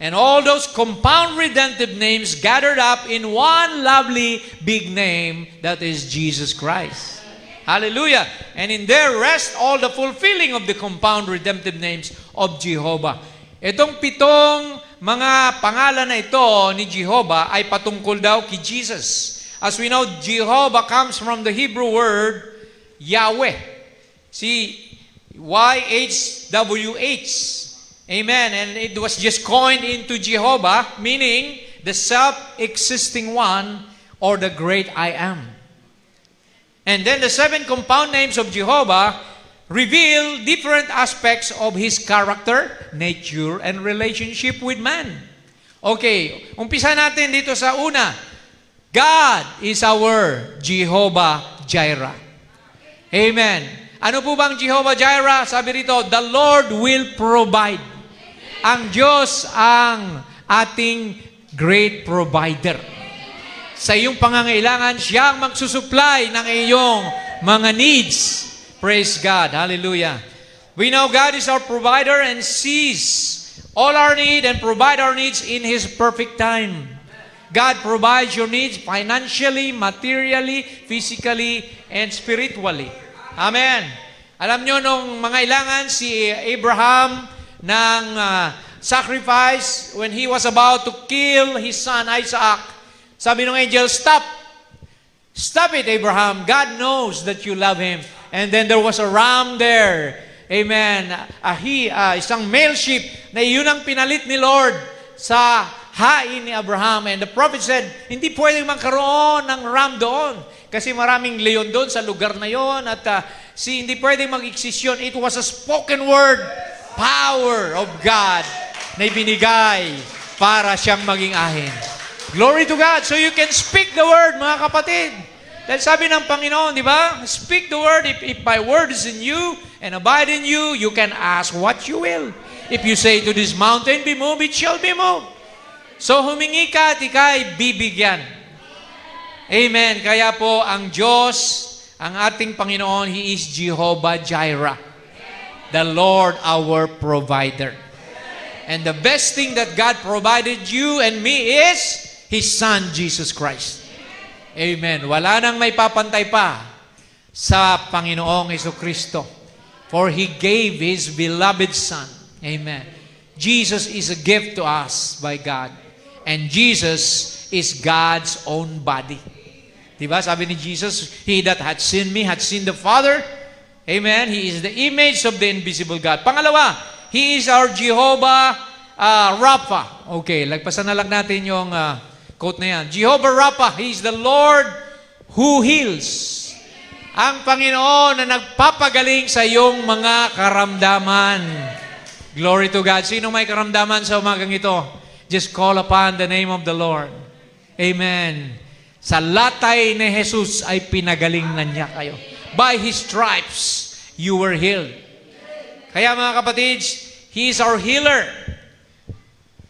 and all those compound redemptive names gathered up in one lovely big name that is Jesus Christ. Hallelujah. And in there rest all the fulfilling of the compound redemptive names of Jehovah. Itong 7 mga pangalan na ito ni Jehovah ay patungkol daw kay Jesus. As we know, Jehovah comes from the Hebrew word Yahweh. See, YHWH. Amen. And it was just coined into Jehovah, meaning the self-existing one or the great I am. And then the 7 compound names of Jehovah reveal different aspects of His character, nature, and relationship with man. Okay, umpisa natin dito sa una. God is our Jehovah Jireh. Amen. Ano po bang Jehovah Jireh? Sabi rito, the Lord will provide. Ang Diyos ang ating great provider. Sa iyong pangangailangan, siya ang magsusupply ng iyong mga needs. Praise God. Hallelujah. We know God is our provider and sees all our need and provide our needs in His perfect time. God provides your needs financially, materially, physically, and spiritually. Amen. Alam nyo, nung mga ilangan si Abraham ng sacrifice when he was about to kill his son Isaac, sabi ng angel, stop. Stop it, Abraham. God knows that you love him. And then there was a ram there. Amen. Isang male sheep na yun ang pinalit ni Lord sa hain ni Abraham. And the prophet said, hindi pwedeng magkaroon ng ram doon. Kasi maraming leon doon sa lugar na yon. At hindi pwedeng mag-exist yun. It was a spoken word, power of God na ibinigay para siyang maging ahin. Glory to God. So you can speak the word, mga kapatid. Dahil sabi ng Panginoon, di ba? Speak the word. If my word is in you and abide in you, you can ask what you will. If you say to this mountain, be moved, it shall be moved. So humingi ka at ika'y bibigyan. Amen. Kaya po ang Diyos, ang ating Panginoon, He is Jehovah Jireh, the Lord our provider. And the best thing that God provided you and me is His Son, Jesus Christ. Amen. Wala nang may papantay pa sa Panginoong Jesucristo. For He gave His beloved Son. Amen. Jesus is a gift to us by God. And Jesus is God's own body. Diba? Sabi ni Jesus, He that had seen me had seen the Father. Amen. He is the image of the invisible God. Pangalawa, He is our Jehovah Rapha. Okay, lagpasan na lang natin yung quote na yan. Jehovah Rapha, He is the Lord who heals. Ang Panginoon na nagpapagaling sa iyong mga karamdaman. Glory to God. Sino may karamdaman sa umagang ito? Just call upon the name of the Lord. Amen. Sa latay ni Jesus ay pinagaling na niya kayo. By His stripes, you were healed. Kaya mga kapatids, He is our healer.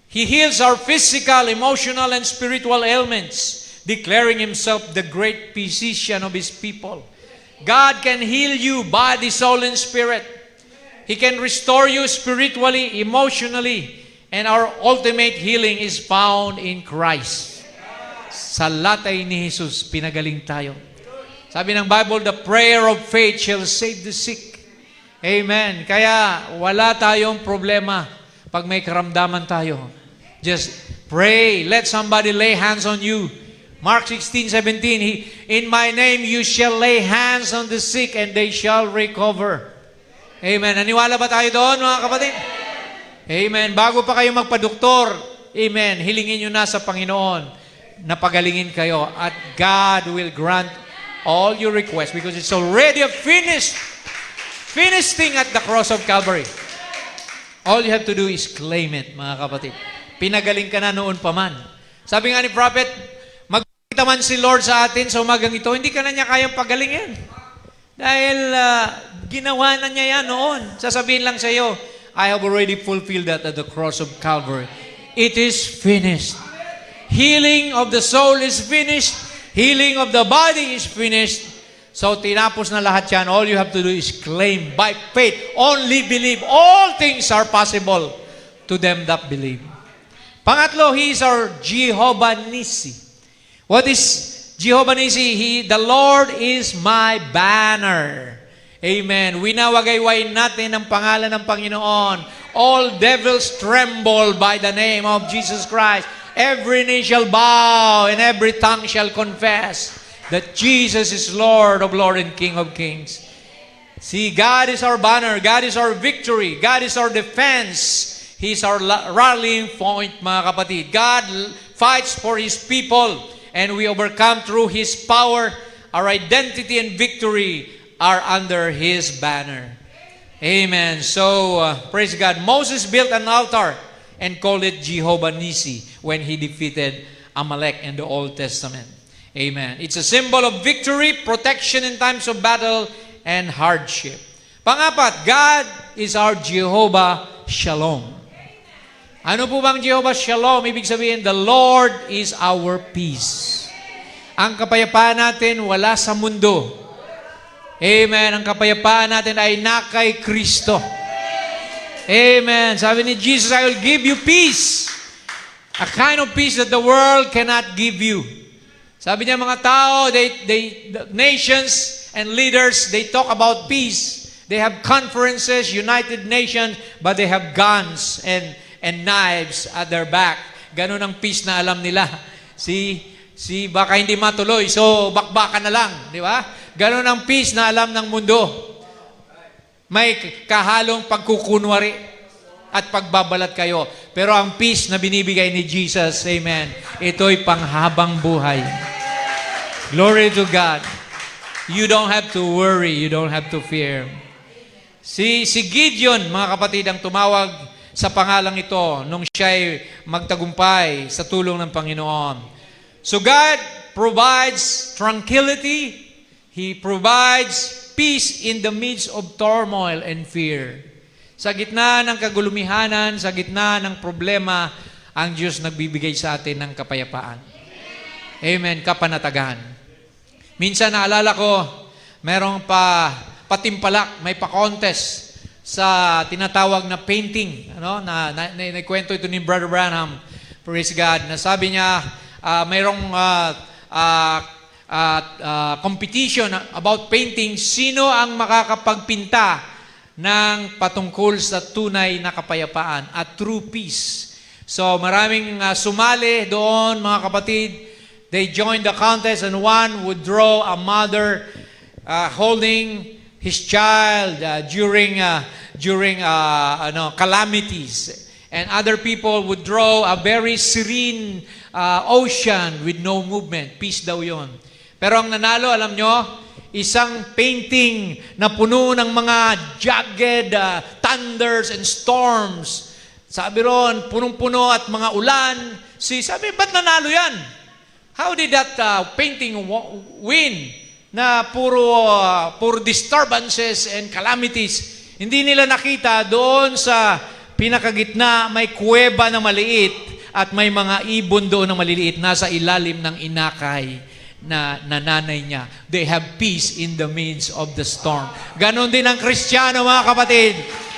He heals our physical, emotional, and spiritual ailments, declaring Himself the great physician of His people. God can heal you, body, soul, and spirit. He can restore you spiritually, emotionally, and our ultimate healing is found in Christ. Sa latay ni Jesus, pinagaling tayo. Sabi ng Bible, the prayer of faith shall save the sick. Amen. Kaya wala tayong problema pag may karamdaman tayo. Just pray. Let somebody lay hands on you. Mark 16:17, in my name you shall lay hands on the sick and they shall recover. Amen. Naniwala ba tayo doon, mga kapatid? Amen. Bago pa kayo magpadoktor, amen, hilingin nyo na sa Panginoon na pagalingin kayo at God will grant all your requests because it's already a finished thing at the cross of Calvary. All you have to do is claim it, mga kapatid. Pinagaling ka na noon pa man. Sabi nga ni Prophet, magpakita man si Lord sa atin sa umagang ito, hindi ka na niya kayang pagalingin. Dahil ginawa na niya yan noon. Sasabihin lang sa iyo, I have already fulfilled that at the cross of Calvary. It is finished. Healing of the soul is finished. Healing of the body is finished. So, tinapos na lahat yan. All you have to do is claim by faith. Only believe. All things are possible to them that believe. Pangatlo, He is our Jehovah Nissi. What is Jehovah Nissi? The Lord is my banner. Amen. Winawagayway natin ang pangalan ng Panginoon. All devils tremble by the name of Jesus Christ. Every knee shall bow and every tongue shall confess that Jesus is Lord of Lords and King of Kings. See, God is our banner. God is our victory. God is our defense. He is our rallying point, mga kapatid. God fights for His people and we overcome through His power. Our identity and victory are under His banner. Amen. So, praise God. Moses built an altar and called it Jehovah Nissi when he defeated Amalek in the Old Testament. Amen. It's a symbol of victory, protection in times of battle, and hardship. Pangapat, God is our Jehovah Shalom. Ano po bang Jehovah Shalom? Ibig sabihin, the Lord is our peace. Ang kapayapaan natin wala sa mundo. Amen. Ang kapayapaan natin ay na kay Kristo. Amen. Sabi ni Jesus, I will give you peace. A kind of peace that the world cannot give you. Sabi niya mga tao, the nations and leaders, they talk about peace. They have conferences, United Nations, but they have guns and knives at their back. Ganun ang peace na alam nila. Baka hindi matuloy, so bakbakan na lang, di ba? Ganun ang peace na alam ng mundo. May kahalong pagkukunwari at pagbabalat kayo. Pero ang peace na binibigay ni Jesus, amen, ito'y panghabang buhay. Glory to God. You don't have to worry. You don't have to fear. Si Gideon, mga kapatid, ang tumawag sa pangalang ito nung siya'y magtagumpay sa tulong ng Panginoon. So God provides tranquility. He provides peace in the midst of turmoil and fear. Sa gitna ng kagulumihanan, sa gitna ng problema, ang Diyos nagbibigay sa atin ng kapayapaan. Amen, kapanatagan. Minsan naalala ko, merong patimpalak, may pa-contest sa tinatawag na painting. Naikwento ito ni Brother Branham, praise God, na sabi niya, mayroong competition about painting, sino ang makakapagpinta ng patungkol sa tunay na kapayapaan at true peace. So maraming sumali doon, mga kapatid. They joined the contest and one would draw a mother holding his child during calamities. And other people would draw a very serene ocean with no movement. Peace daw yon. Pero ang nanalo, alam nyo, isang painting na puno ng mga jagged thunders and storms. Sabi ron, punong-puno at mga ulan. Sabi, ba't nanalo yan? How did that painting win? Na puro disturbances and calamities. Hindi nila nakita doon sa pinakagitna may kuweba na maliit at may mga ibon doon na maliliit nasa ilalim ng inakay na nanay niya. They have peace in the midst of the storm. Ganon din ang Kristiyano, mga kapatid.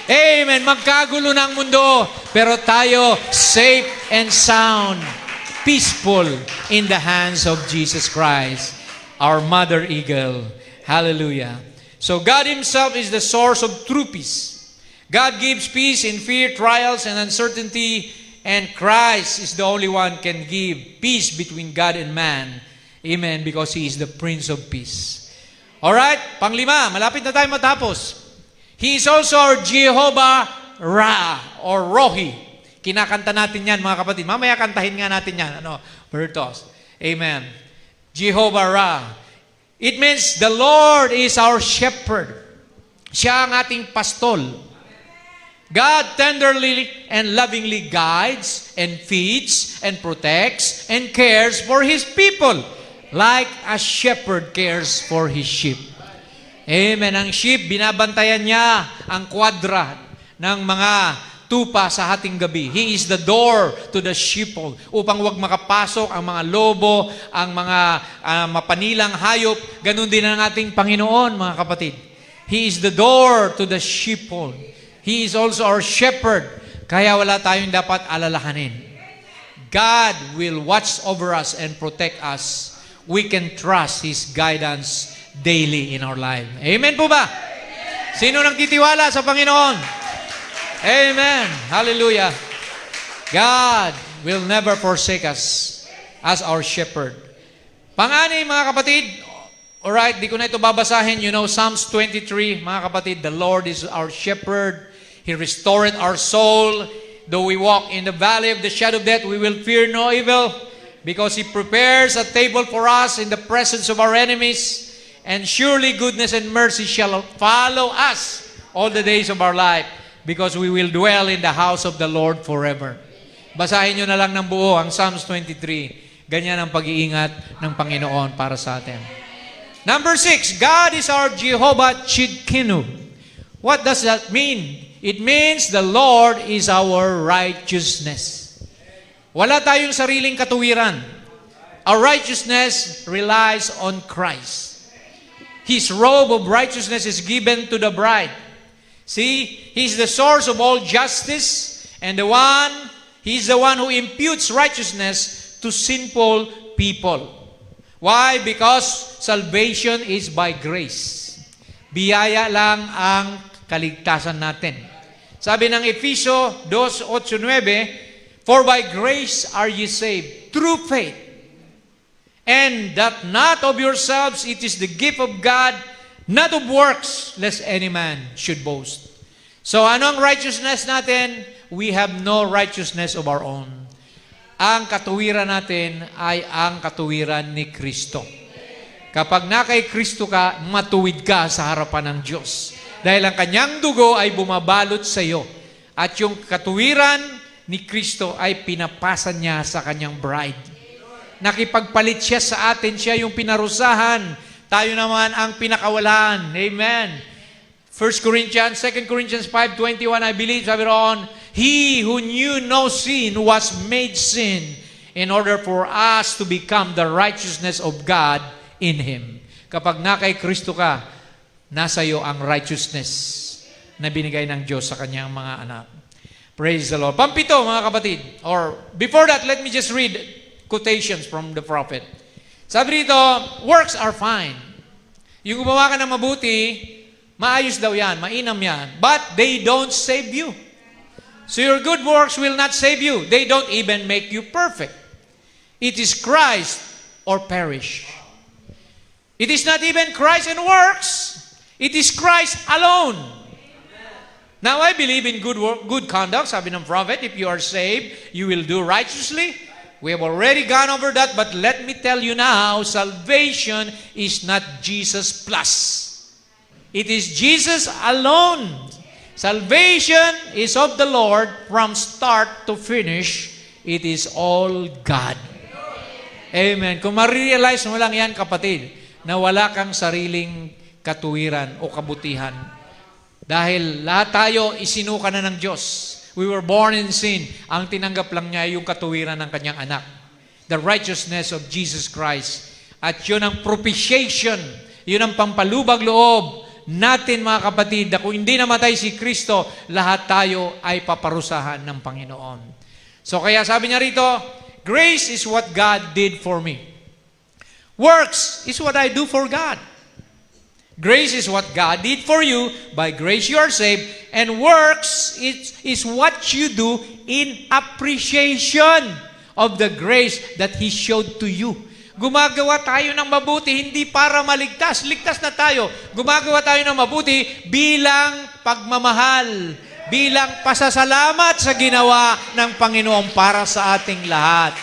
Amen. Magkagulo ng mundo, pero tayo safe and sound, peaceful in the hands of Jesus Christ, our mother eagle. Hallelujah. So God Himself is the source of true peace. God gives peace in fear, trials, and uncertainty, and Christ is the only one can give peace between God and man. Amen, because He is the Prince of Peace. Alright, panglima, malapit na tayo matapos. He is also our Jehovah Ra, or Rohi. Kinakanta natin yan, mga kapatid. Mamaya kantahin nga natin yan. Bertos. Amen. Jehovah Ra. It means the Lord is our shepherd. Siya ang ating pastol. God tenderly and lovingly guides and feeds and protects and cares for His people like a shepherd cares for his sheep. Amen. Ang sheep, binabantayan niya ang kwadra ng mga tupa sa hating gabi. He is the door to the sheepfold upang wag makapasok ang mga lobo, ang mga mapanilang hayop. Ganun din ang ating Panginoon, mga kapatid. He is the door to the sheepfold. He is also our shepherd. Kaya wala tayong dapat alalahanin. God will watch over us and protect us. We can trust His guidance daily in our life. Amen po ba? Sino nang titiwala sa Panginoon? Amen. Hallelujah. God will never forsake us as our shepherd. Pang-ani, mga kapatid. Alright, di ko na ito babasahin. You know, Psalms 23, mga kapatid, the Lord is our shepherd. He restored our soul. Though we walk in the valley of the shadow of death, we will fear no evil, because He prepares a table for us in the presence of our enemies. And surely goodness and mercy shall follow us all the days of our life, because we will dwell in the house of the Lord forever. Basahin nyo na lang ng buo ang Psalms 23. Ganyan ang pag-iingat ng Panginoon para sa atin. Number 6, God is our Jehovah Chidkenu. What does that mean? It means the Lord is our righteousness. Wala tayong sariling katuwiran. Our righteousness relies on Christ. His robe of righteousness is given to the bride. See, He's the source of all justice, and He's the one who imputes righteousness to sinful people. Why? Because salvation is by grace. Biyaya lang ang kaligtasan natin. Sabi ng Efeso 2:8-9, For by grace are ye saved, through faith. And that not of yourselves, it is the gift of God, not of works, lest any man should boast. So ano ang righteousness natin? We have no righteousness of our own. Ang katuwiran natin ay ang katuwiran ni Kristo. Kapag na kay Kristo ka, matuwid ka sa harapan ng Diyos. Dahil ang kanyang dugo ay bumabalot sa iyo. At yung katuwiran ni Kristo ay pinapasa niya sa kanyang bride. Nakipagpalit siya sa atin, siya yung pinarusahan. Tayo naman ang pinakawalan. Amen. 2 Corinthians 5:21, I believe, sabi roon, He who knew no sin was made sin in order for us to become the righteousness of God in Him. Kapag na kay Kristo ka, nasa iyo ang righteousness na binigay ng Diyos sa kanyang mga anak. Praise the Lord. Pampito, mga kapatid. Or before that, let me just read quotations from the prophet. Sabi dito, works are fine. Yung gumawa ka ng mabuti, maayos daw yan, mainam yan. But they don't save you. So your good works will not save you. They don't even make you perfect. It is Christ or perish. It is not even Christ and works. It is Christ alone. Now I believe in good conduct. Sabi ng prophet, if you are saved, you will do righteously. We have already gone over that, but let me tell you now, salvation is not Jesus plus. It is Jesus alone. Salvation is of the Lord from start to finish. It is all God. Amen. Kung ma-realize mo lang yan, kapatid, na wala kang sariling katuwiran o kabutihan. Dahil lahat tayo isinuka na ng Diyos. We were born in sin. Ang tinanggap lang niya yung katuwiran ng kanyang anak. The righteousness of Jesus Christ. At yun ang propitiation. Yun ang pampalubag loob natin, mga kapatid, na kung hindi namatay si Kristo, lahat tayo ay paparusahan ng Panginoon. So kaya sabi niya rito, grace is what God did for me. Works is what I do for God. Grace is what God did for you. By grace you are saved. And works is what you do in appreciation of the grace that He showed to you. Gumagawa tayo ng mabuti, hindi para maligtas. Ligtas na tayo. Gumagawa tayo ng mabuti bilang pagmamahal, bilang pasasalamat sa ginawa ng Panginoon para sa ating lahat.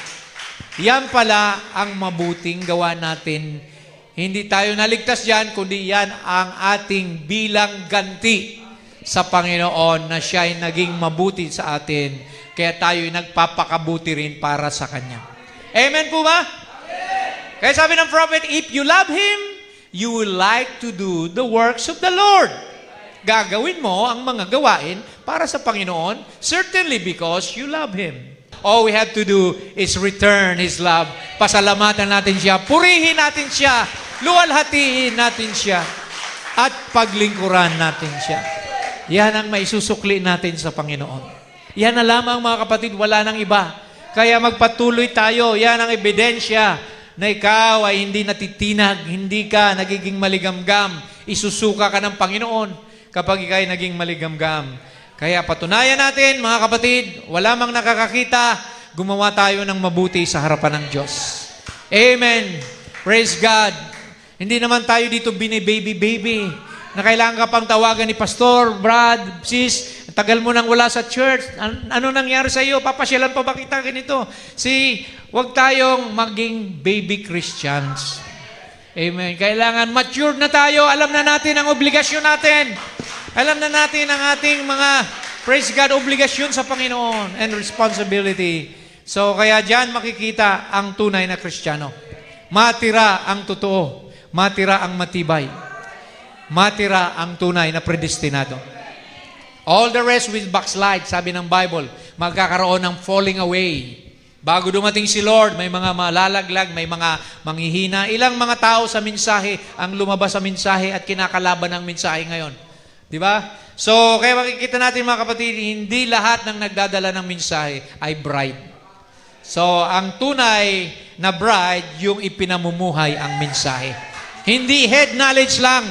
Yan pala ang mabuting gawa natin. Hindi tayo naligtas dyan, kundi yan ang ating bilang ganti sa Panginoon na siya ay naging mabuti sa atin. Kaya tayo ay nagpapakabuti rin para sa Kanya. Amen po ba? Amen. Kaya sabi ng prophet, if you love Him, you will like to do the works of the Lord. Gagawin mo ang mga gawain para sa Panginoon, certainly because you love Him. All we have to do is return His love. Pasalamatan natin siya, purihin natin siya, luwalhatiin natin siya, at paglingkuran natin siya. Yan ang maisusukli natin sa Panginoon. Yan na lamang, mga kapatid, wala nang iba. Kaya magpatuloy tayo. Yan ang ebidensya na ikaw ay hindi natitinag, hindi ka nagiging maligamgam. Isusuka ka ng Panginoon kapag ikaw ay naging maligamgam. Kaya patunayan natin, mga kapatid, wala mang nakakakita, gumawa tayo ng mabuti sa harapan ng Diyos. Amen. Praise God. Hindi naman tayo dito bini-baby-baby na kailangan ka pang tawagan ni Pastor, Brad, Sis, tagal mo nang wala sa church. Ano nangyari sa iyo? Papasyalan pa ba kita ganito? Huwag tayong maging baby Christians. Amen. Kailangan mature na tayo. Alam na natin ang obligasyon natin. Alam na natin ang ating mga, praise God, obligasyon sa Panginoon and responsibility. So, kaya dyan makikita ang tunay na Kristiyano. Matira ang totoo. Matira ang matibay. Matira ang tunay na predestinado. All the rest will backslide, sabi ng Bible. Magkakaroon ng falling away. Bago dumating si Lord, may mga malalaglag, may mga manghihina. Ilang mga tao sa mensahe ang lumabas sa mensahe at kinakalaban ng mensahe ngayon. Di ba? So, kaya makikita natin mga kapatid, hindi lahat ng nagdadala ng mensahe ay bride. So, ang tunay na bride, yung ipinamumuhay ang mensahe. Hindi head knowledge lang,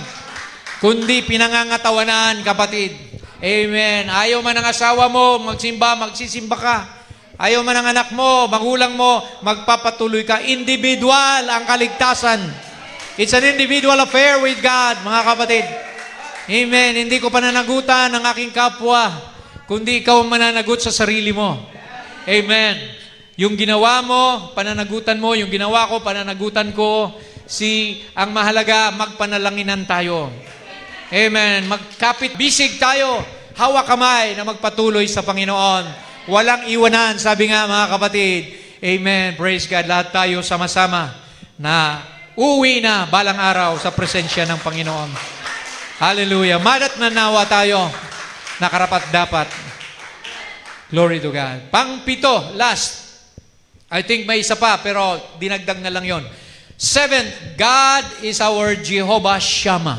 kundi pinangangatawanan, kapatid. Amen. Ayaw man ng asawa mo, magsisimba ka. Ayaw man ng anak mo, magulang mo, magpapatuloy ka. Individual ang kaligtasan. It's an individual affair with God, mga kapatid. Amen. Hindi ko pananagutan ng aking kapwa, kundi ikaw ang mananagot sa sarili mo. Amen. Yung ginawa mo, pananagutan mo. Yung ginawa ko, pananagutan ko. Ang mahalaga, magpanalanginan tayo. Amen. Magkapit bisig tayo. Hawak kamay na magpatuloy sa Panginoon. Walang iwanan, sabi nga mga kapatid. Amen. Praise God. Lahat tayo sama-sama na uwi na balang araw sa presensya ng Panginoon. Hallelujah. Madat na nawa tayo na karapat-dapat. Glory to God. Pang-pito, last. I think may isa pa, pero dinagdag na lang yon. Seventh, God is our Jehovah Shammah.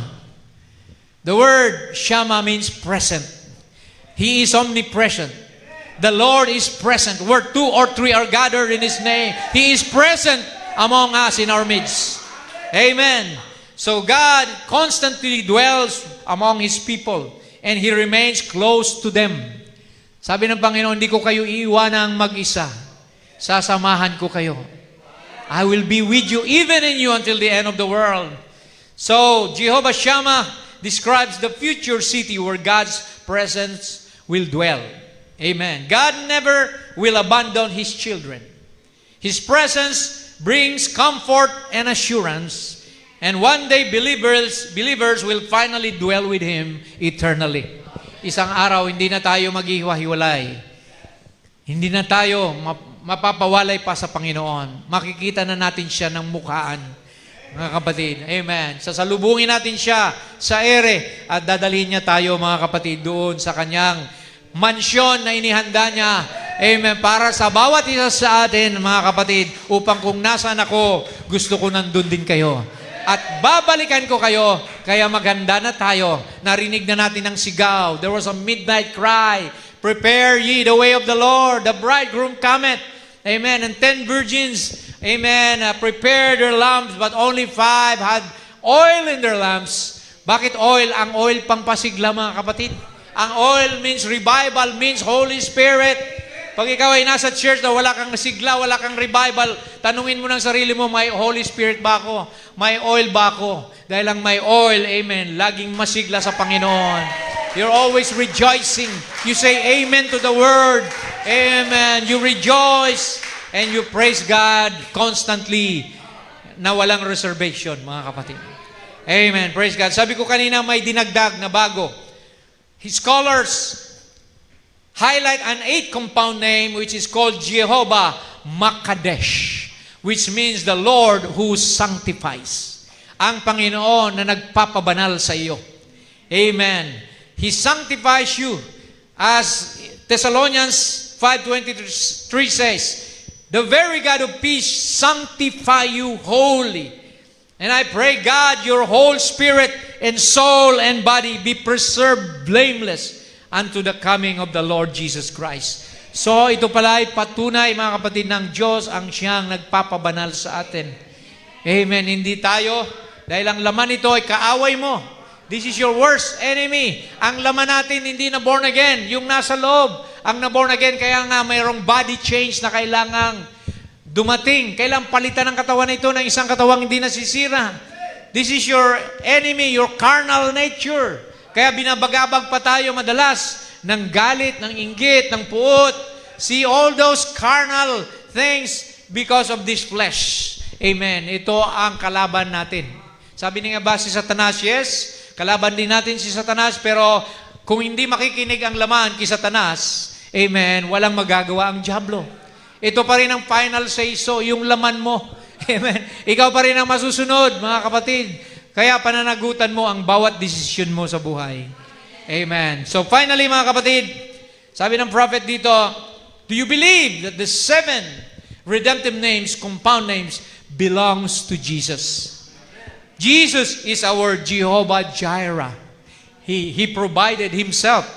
The word Shammah means present. He is omnipresent. The Lord is present. Where 2 or 3 are gathered in His name, He is present among us in our midst. Amen. So God constantly dwells among His people and He remains close to them. Sabi ng Panginoon, hindi ko kayo iiwanang mag-isa. Sasamahan ko kayo. I will be with you, even in you, until the end of the world. So, Jehovah Shammah describes the future city where God's presence will dwell. Amen. God never will abandon His children. His presence brings comfort and assurance. And one day, believers will finally dwell with Him eternally. Isang araw, hindi na tayo maghihiwa-hiwalay. Hindi na tayo mapapawalay pa sa Panginoon. Makikita na natin siya ng mukhaan, mga kapatid. Amen. Sasalubungin natin siya sa ere at dadalhin niya tayo, mga kapatid, doon sa kanyang mansyon na inihanda niya. Amen. Para sa bawat isa sa atin, mga kapatid, upang kung nasaan ako, gusto ko nandun din kayo. At babalikan ko kayo, kaya maganda na tayo. Narinig na natin ang sigaw. There was a midnight cry. Prepare ye the way of the Lord. The bridegroom cometh. Amen. And 10 virgins, amen, prepared their lamps, but only 5 had oil in their lamps. Bakit oil? Ang oil pampasigla, mga kapatid. Ang oil means revival, means Holy Spirit. Pag ikaw ay nasa church na wala kang sigla, wala kang revival, tanungin mo ng sarili mo, may Holy Spirit ba ako? May oil ba ako? Dahil ang may oil, amen, laging masigla sa Panginoon. You're always rejoicing. You say amen to the word. Amen. You rejoice and you praise God constantly na walang reservation, mga kapatid. Amen. Praise God. Sabi ko kanina may dinagdag na bago. His scholars highlight an 8th compound name which is called Jehovah Makadesh, which means the Lord who sanctifies. Ang Panginoon na nagpapabanal sa iyo. Amen. He sanctifies you. As Thessalonians 5:23 says, the very God of peace sanctify you wholly. And I pray, God, your whole spirit and soul and body be preserved blameless unto the coming of the Lord Jesus Christ. So, ito pala ay patunay, mga kapatid, ng Diyos ang siyang nagpapabanal sa atin. Amen. Hindi tayo, dahil ang laman nito ay kaaway mo. This is your worst enemy. Ang laman natin hindi na born again. Yung nasa loob, ang na born again, kaya nga mayroong body change na kailangang dumating. Kailangang palitan ng katawan nito ng isang katawang hindi nasisira. This is your enemy, your carnal nature. Kaya binabagabag pa tayo madalas ng galit, ng inggit, ng puot. See all those carnal things because of this flesh. Amen. Ito ang kalaban natin. Sabi nga ba si Satanas, yes, kalaban din natin si Satanas, pero kung hindi makikinig ang laman kay Satanas, amen, walang magagawa ang diablo. Ito pa rin ang final say so, yung laman mo. Amen. Ikaw pa rin ang masusunod, mga kapatid. Kaya pananagutan mo ang bawat desisyon mo sa buhay. Amen. So finally, mga kapatid, sabi ng prophet dito, do you believe that the 7 redemptive names, compound names, belongs to Jesus? Jesus is our Jehovah Jireh. He provided Himself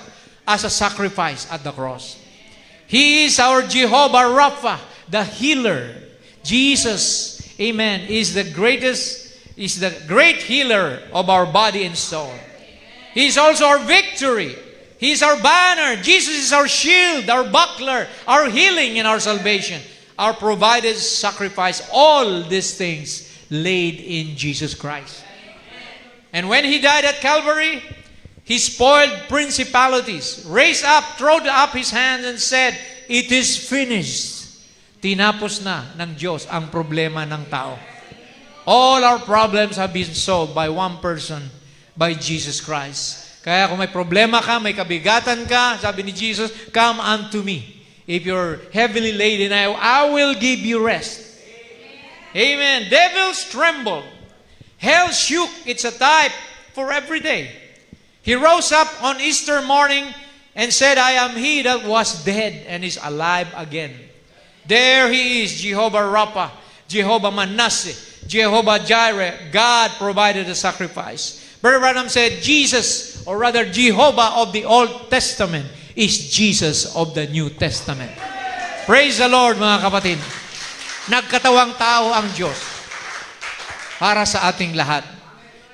as a sacrifice at the cross. He is our Jehovah Rapha, the healer. Jesus, amen, is the great healer of our body and soul. He is also our victory. He is our banner. Jesus is our shield, our buckler, our healing and our salvation. Our provided sacrifice, all these things laid in Jesus Christ. And when He died at Calvary, He spoiled principalities, raised up, threw up His hands and said, "It is finished." Tinapos na ng Diyos ang problema ng tao. All our problems have been solved by one person, by Jesus Christ. Kaya kung may problema ka, may kabigatan ka, sabi ni Jesus, "Come unto me. If you're heavily laden, I will give you rest." Amen. Devils tremble. Hell shook. It's a type for every day. He rose up on Easter morning and said, "I am He that was dead and is alive again." There He is, Jehovah Rapha, Jehovah Manasseh, Jehovah Jireh. God provided a sacrifice. Brother Branham said, Jesus, or rather Jehovah of the Old Testament, is Jesus of the New Testament. Praise the Lord, mga kapatid. Nagkatawang tao ang Diyos para sa ating lahat.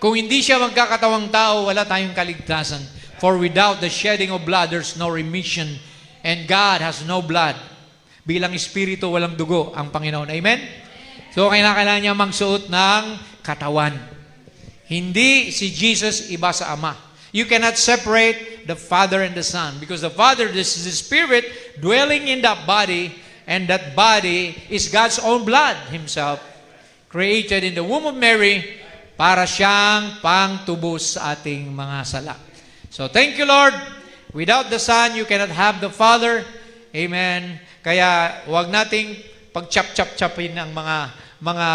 Kung hindi siya magkakatawang tao, wala tayong kaligtasan. For without the shedding of blood, there's no remission. And God has no blood. Bilang Espiritu, walang dugo ang Panginoon. Amen? So, kailangan niya magsuot ng katawan. Hindi si Jesus iba sa Ama. You cannot separate the Father and the Son. Because the Father, this is the Spirit dwelling in that body. And that body is God's own blood Himself. Created in the womb of Mary, para siyang pangtubos sa ating mga sala. So, thank you, Lord. Without the Son, you cannot have the Father. Amen. Kaya, huwag nating pag-chap-chap-chapin ang mga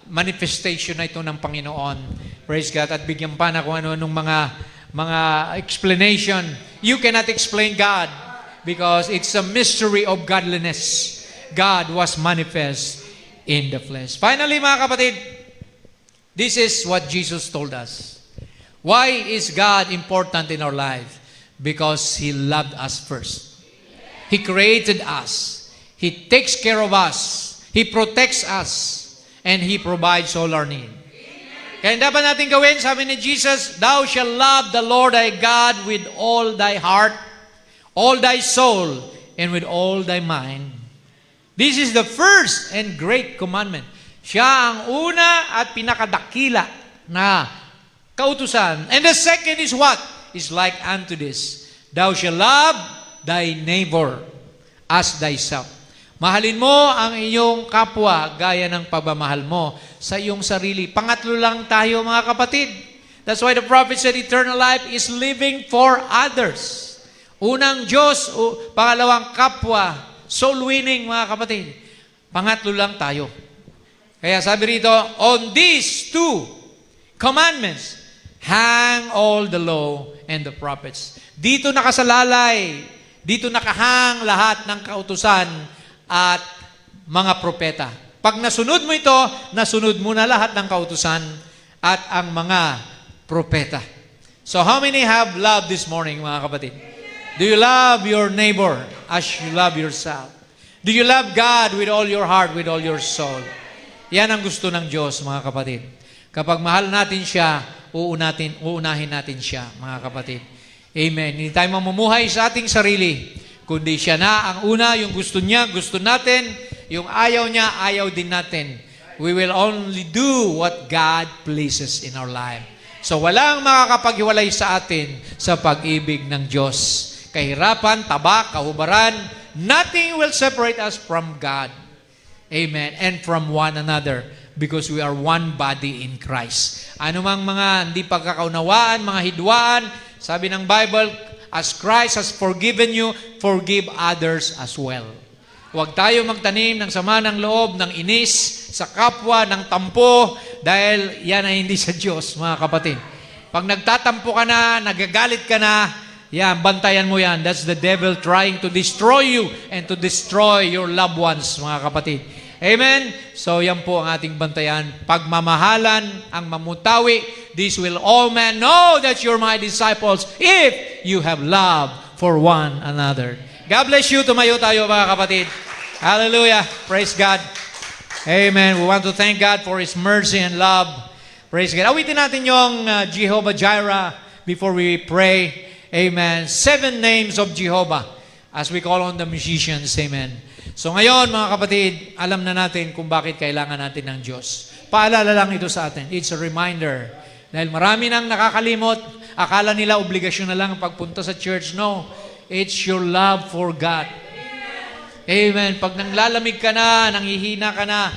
manifestation na ito ng Panginoon. Praise God. At bigyan pa na kung ano-anong mga explanation. You cannot explain God because it's a mystery of godliness. God was manifest in the flesh. Finally, mga kapatid, this is what Jesus told us. Why is God important in our life? Because He loved us first. He created us. He takes care of us. He protects us. And He provides all our need. Kaya dapat natin gawin, sabi ni Jesus, "Thou shalt love the Lord thy God with all thy heart, all thy soul, and with all thy mind." This is the first and great commandment. Siya ang una at pinakadakila na kautusan. And the second is what? Is like unto this. Thou shalt love thy neighbor as thyself. Mahalin mo ang iyong kapwa gaya ng pagmamahal mo sa iyong sarili. Pangatlo lang tayo, mga kapatid. That's why the prophet said eternal life is living for others. Unang Diyos, pangalawang kapwa, soul winning, mga kapatid. Pangatlo lang tayo. Kaya sabi rito, on these two commandments, hang all the law and the prophets. Dito nakasalalay, dito nakahang lahat ng kautusan at mga propeta. Pag nasunod mo ito, nasunod mo na lahat ng kautusan at ang mga propeta. So how many have love this morning, mga kapatid? Do you love your neighbor as you love yourself? Do you love God with all your heart, with all your soul? Yan ang gusto ng Diyos, mga kapatid. Kapag mahal natin siya, uunahin natin siya, mga kapatid. Amen. Hindi tayo mamumuhay sa ating sarili, kundi siya na ang una, yung gusto niya, gusto natin, yung ayaw niya, ayaw din natin. We will only do what God pleases in our life. So walang makakapaghiwalay sa atin sa pag-ibig ng Diyos. Kahirapan, taba, kahubaran, nothing will separate us from God. Amen. And from one another, because we are one body in Christ. Ano mang mga hindi pagkakaunawaan, mga hidwaan, sabi ng Bible, as Christ has forgiven you, forgive others as well. Huwag tayo magtanim ng sama ng loob, ng inis, sa kapwa, ng tampo, dahil yan ay hindi sa Diyos, mga kapatid. Pag nagtatampo ka na, nagagalit ka na, yan, bantayan mo yan. That's the devil trying to destroy you and to destroy your loved ones, mga kapatid. Amen? So yan po ang ating bantayan. Pagmamahalan ang mamutawi. This will all men know that you're my disciples if you have love for one another. God bless you. Tumayo tayo mga kapatid. Hallelujah. Praise God. Amen. We want to thank God for His mercy and love. Praise God. Awitin natin yung Jehovah Jireh before we pray. Amen. 7 names of Jehovah as we call on the musicians. Amen. So ngayon mga kapatid, alam na natin kung bakit kailangan natin ng Diyos. Paalala lang ito sa atin. It's a reminder. Dahil marami nang nakakalimot, akala nila obligasyon na lang ang pagpunta sa church. No. It's your love for God. Amen. Pag nanglalamig ka na, nanghihina ka na,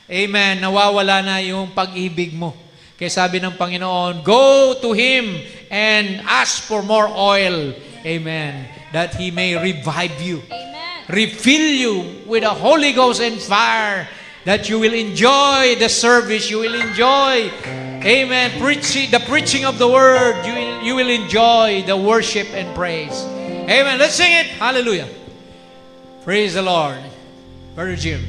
amen, nawawala na yung pag-ibig mo. Kaya sabi ng Panginoon, go to Him and ask for more oil. Amen. That He may revive you. Amen. Refill you with the Holy Ghost and fire, that you will enjoy the service, you will enjoy, amen, the preaching of the word, you will enjoy the worship and praise. Amen. Let's sing it. Hallelujah. Praise the Lord. Brother Jim.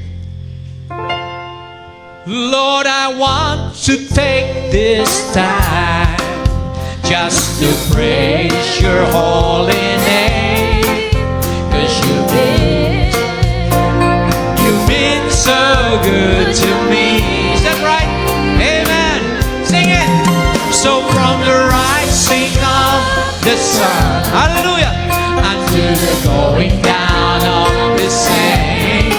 Lord, I want to take this time just to praise your holy name. 'Cause you've been so good to me. Is that right? Amen. Sing it. So from the rising of the sun, hallelujah, until the going down of the same,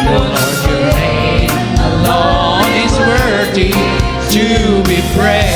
the Lord, your name alone is worthy to be praised.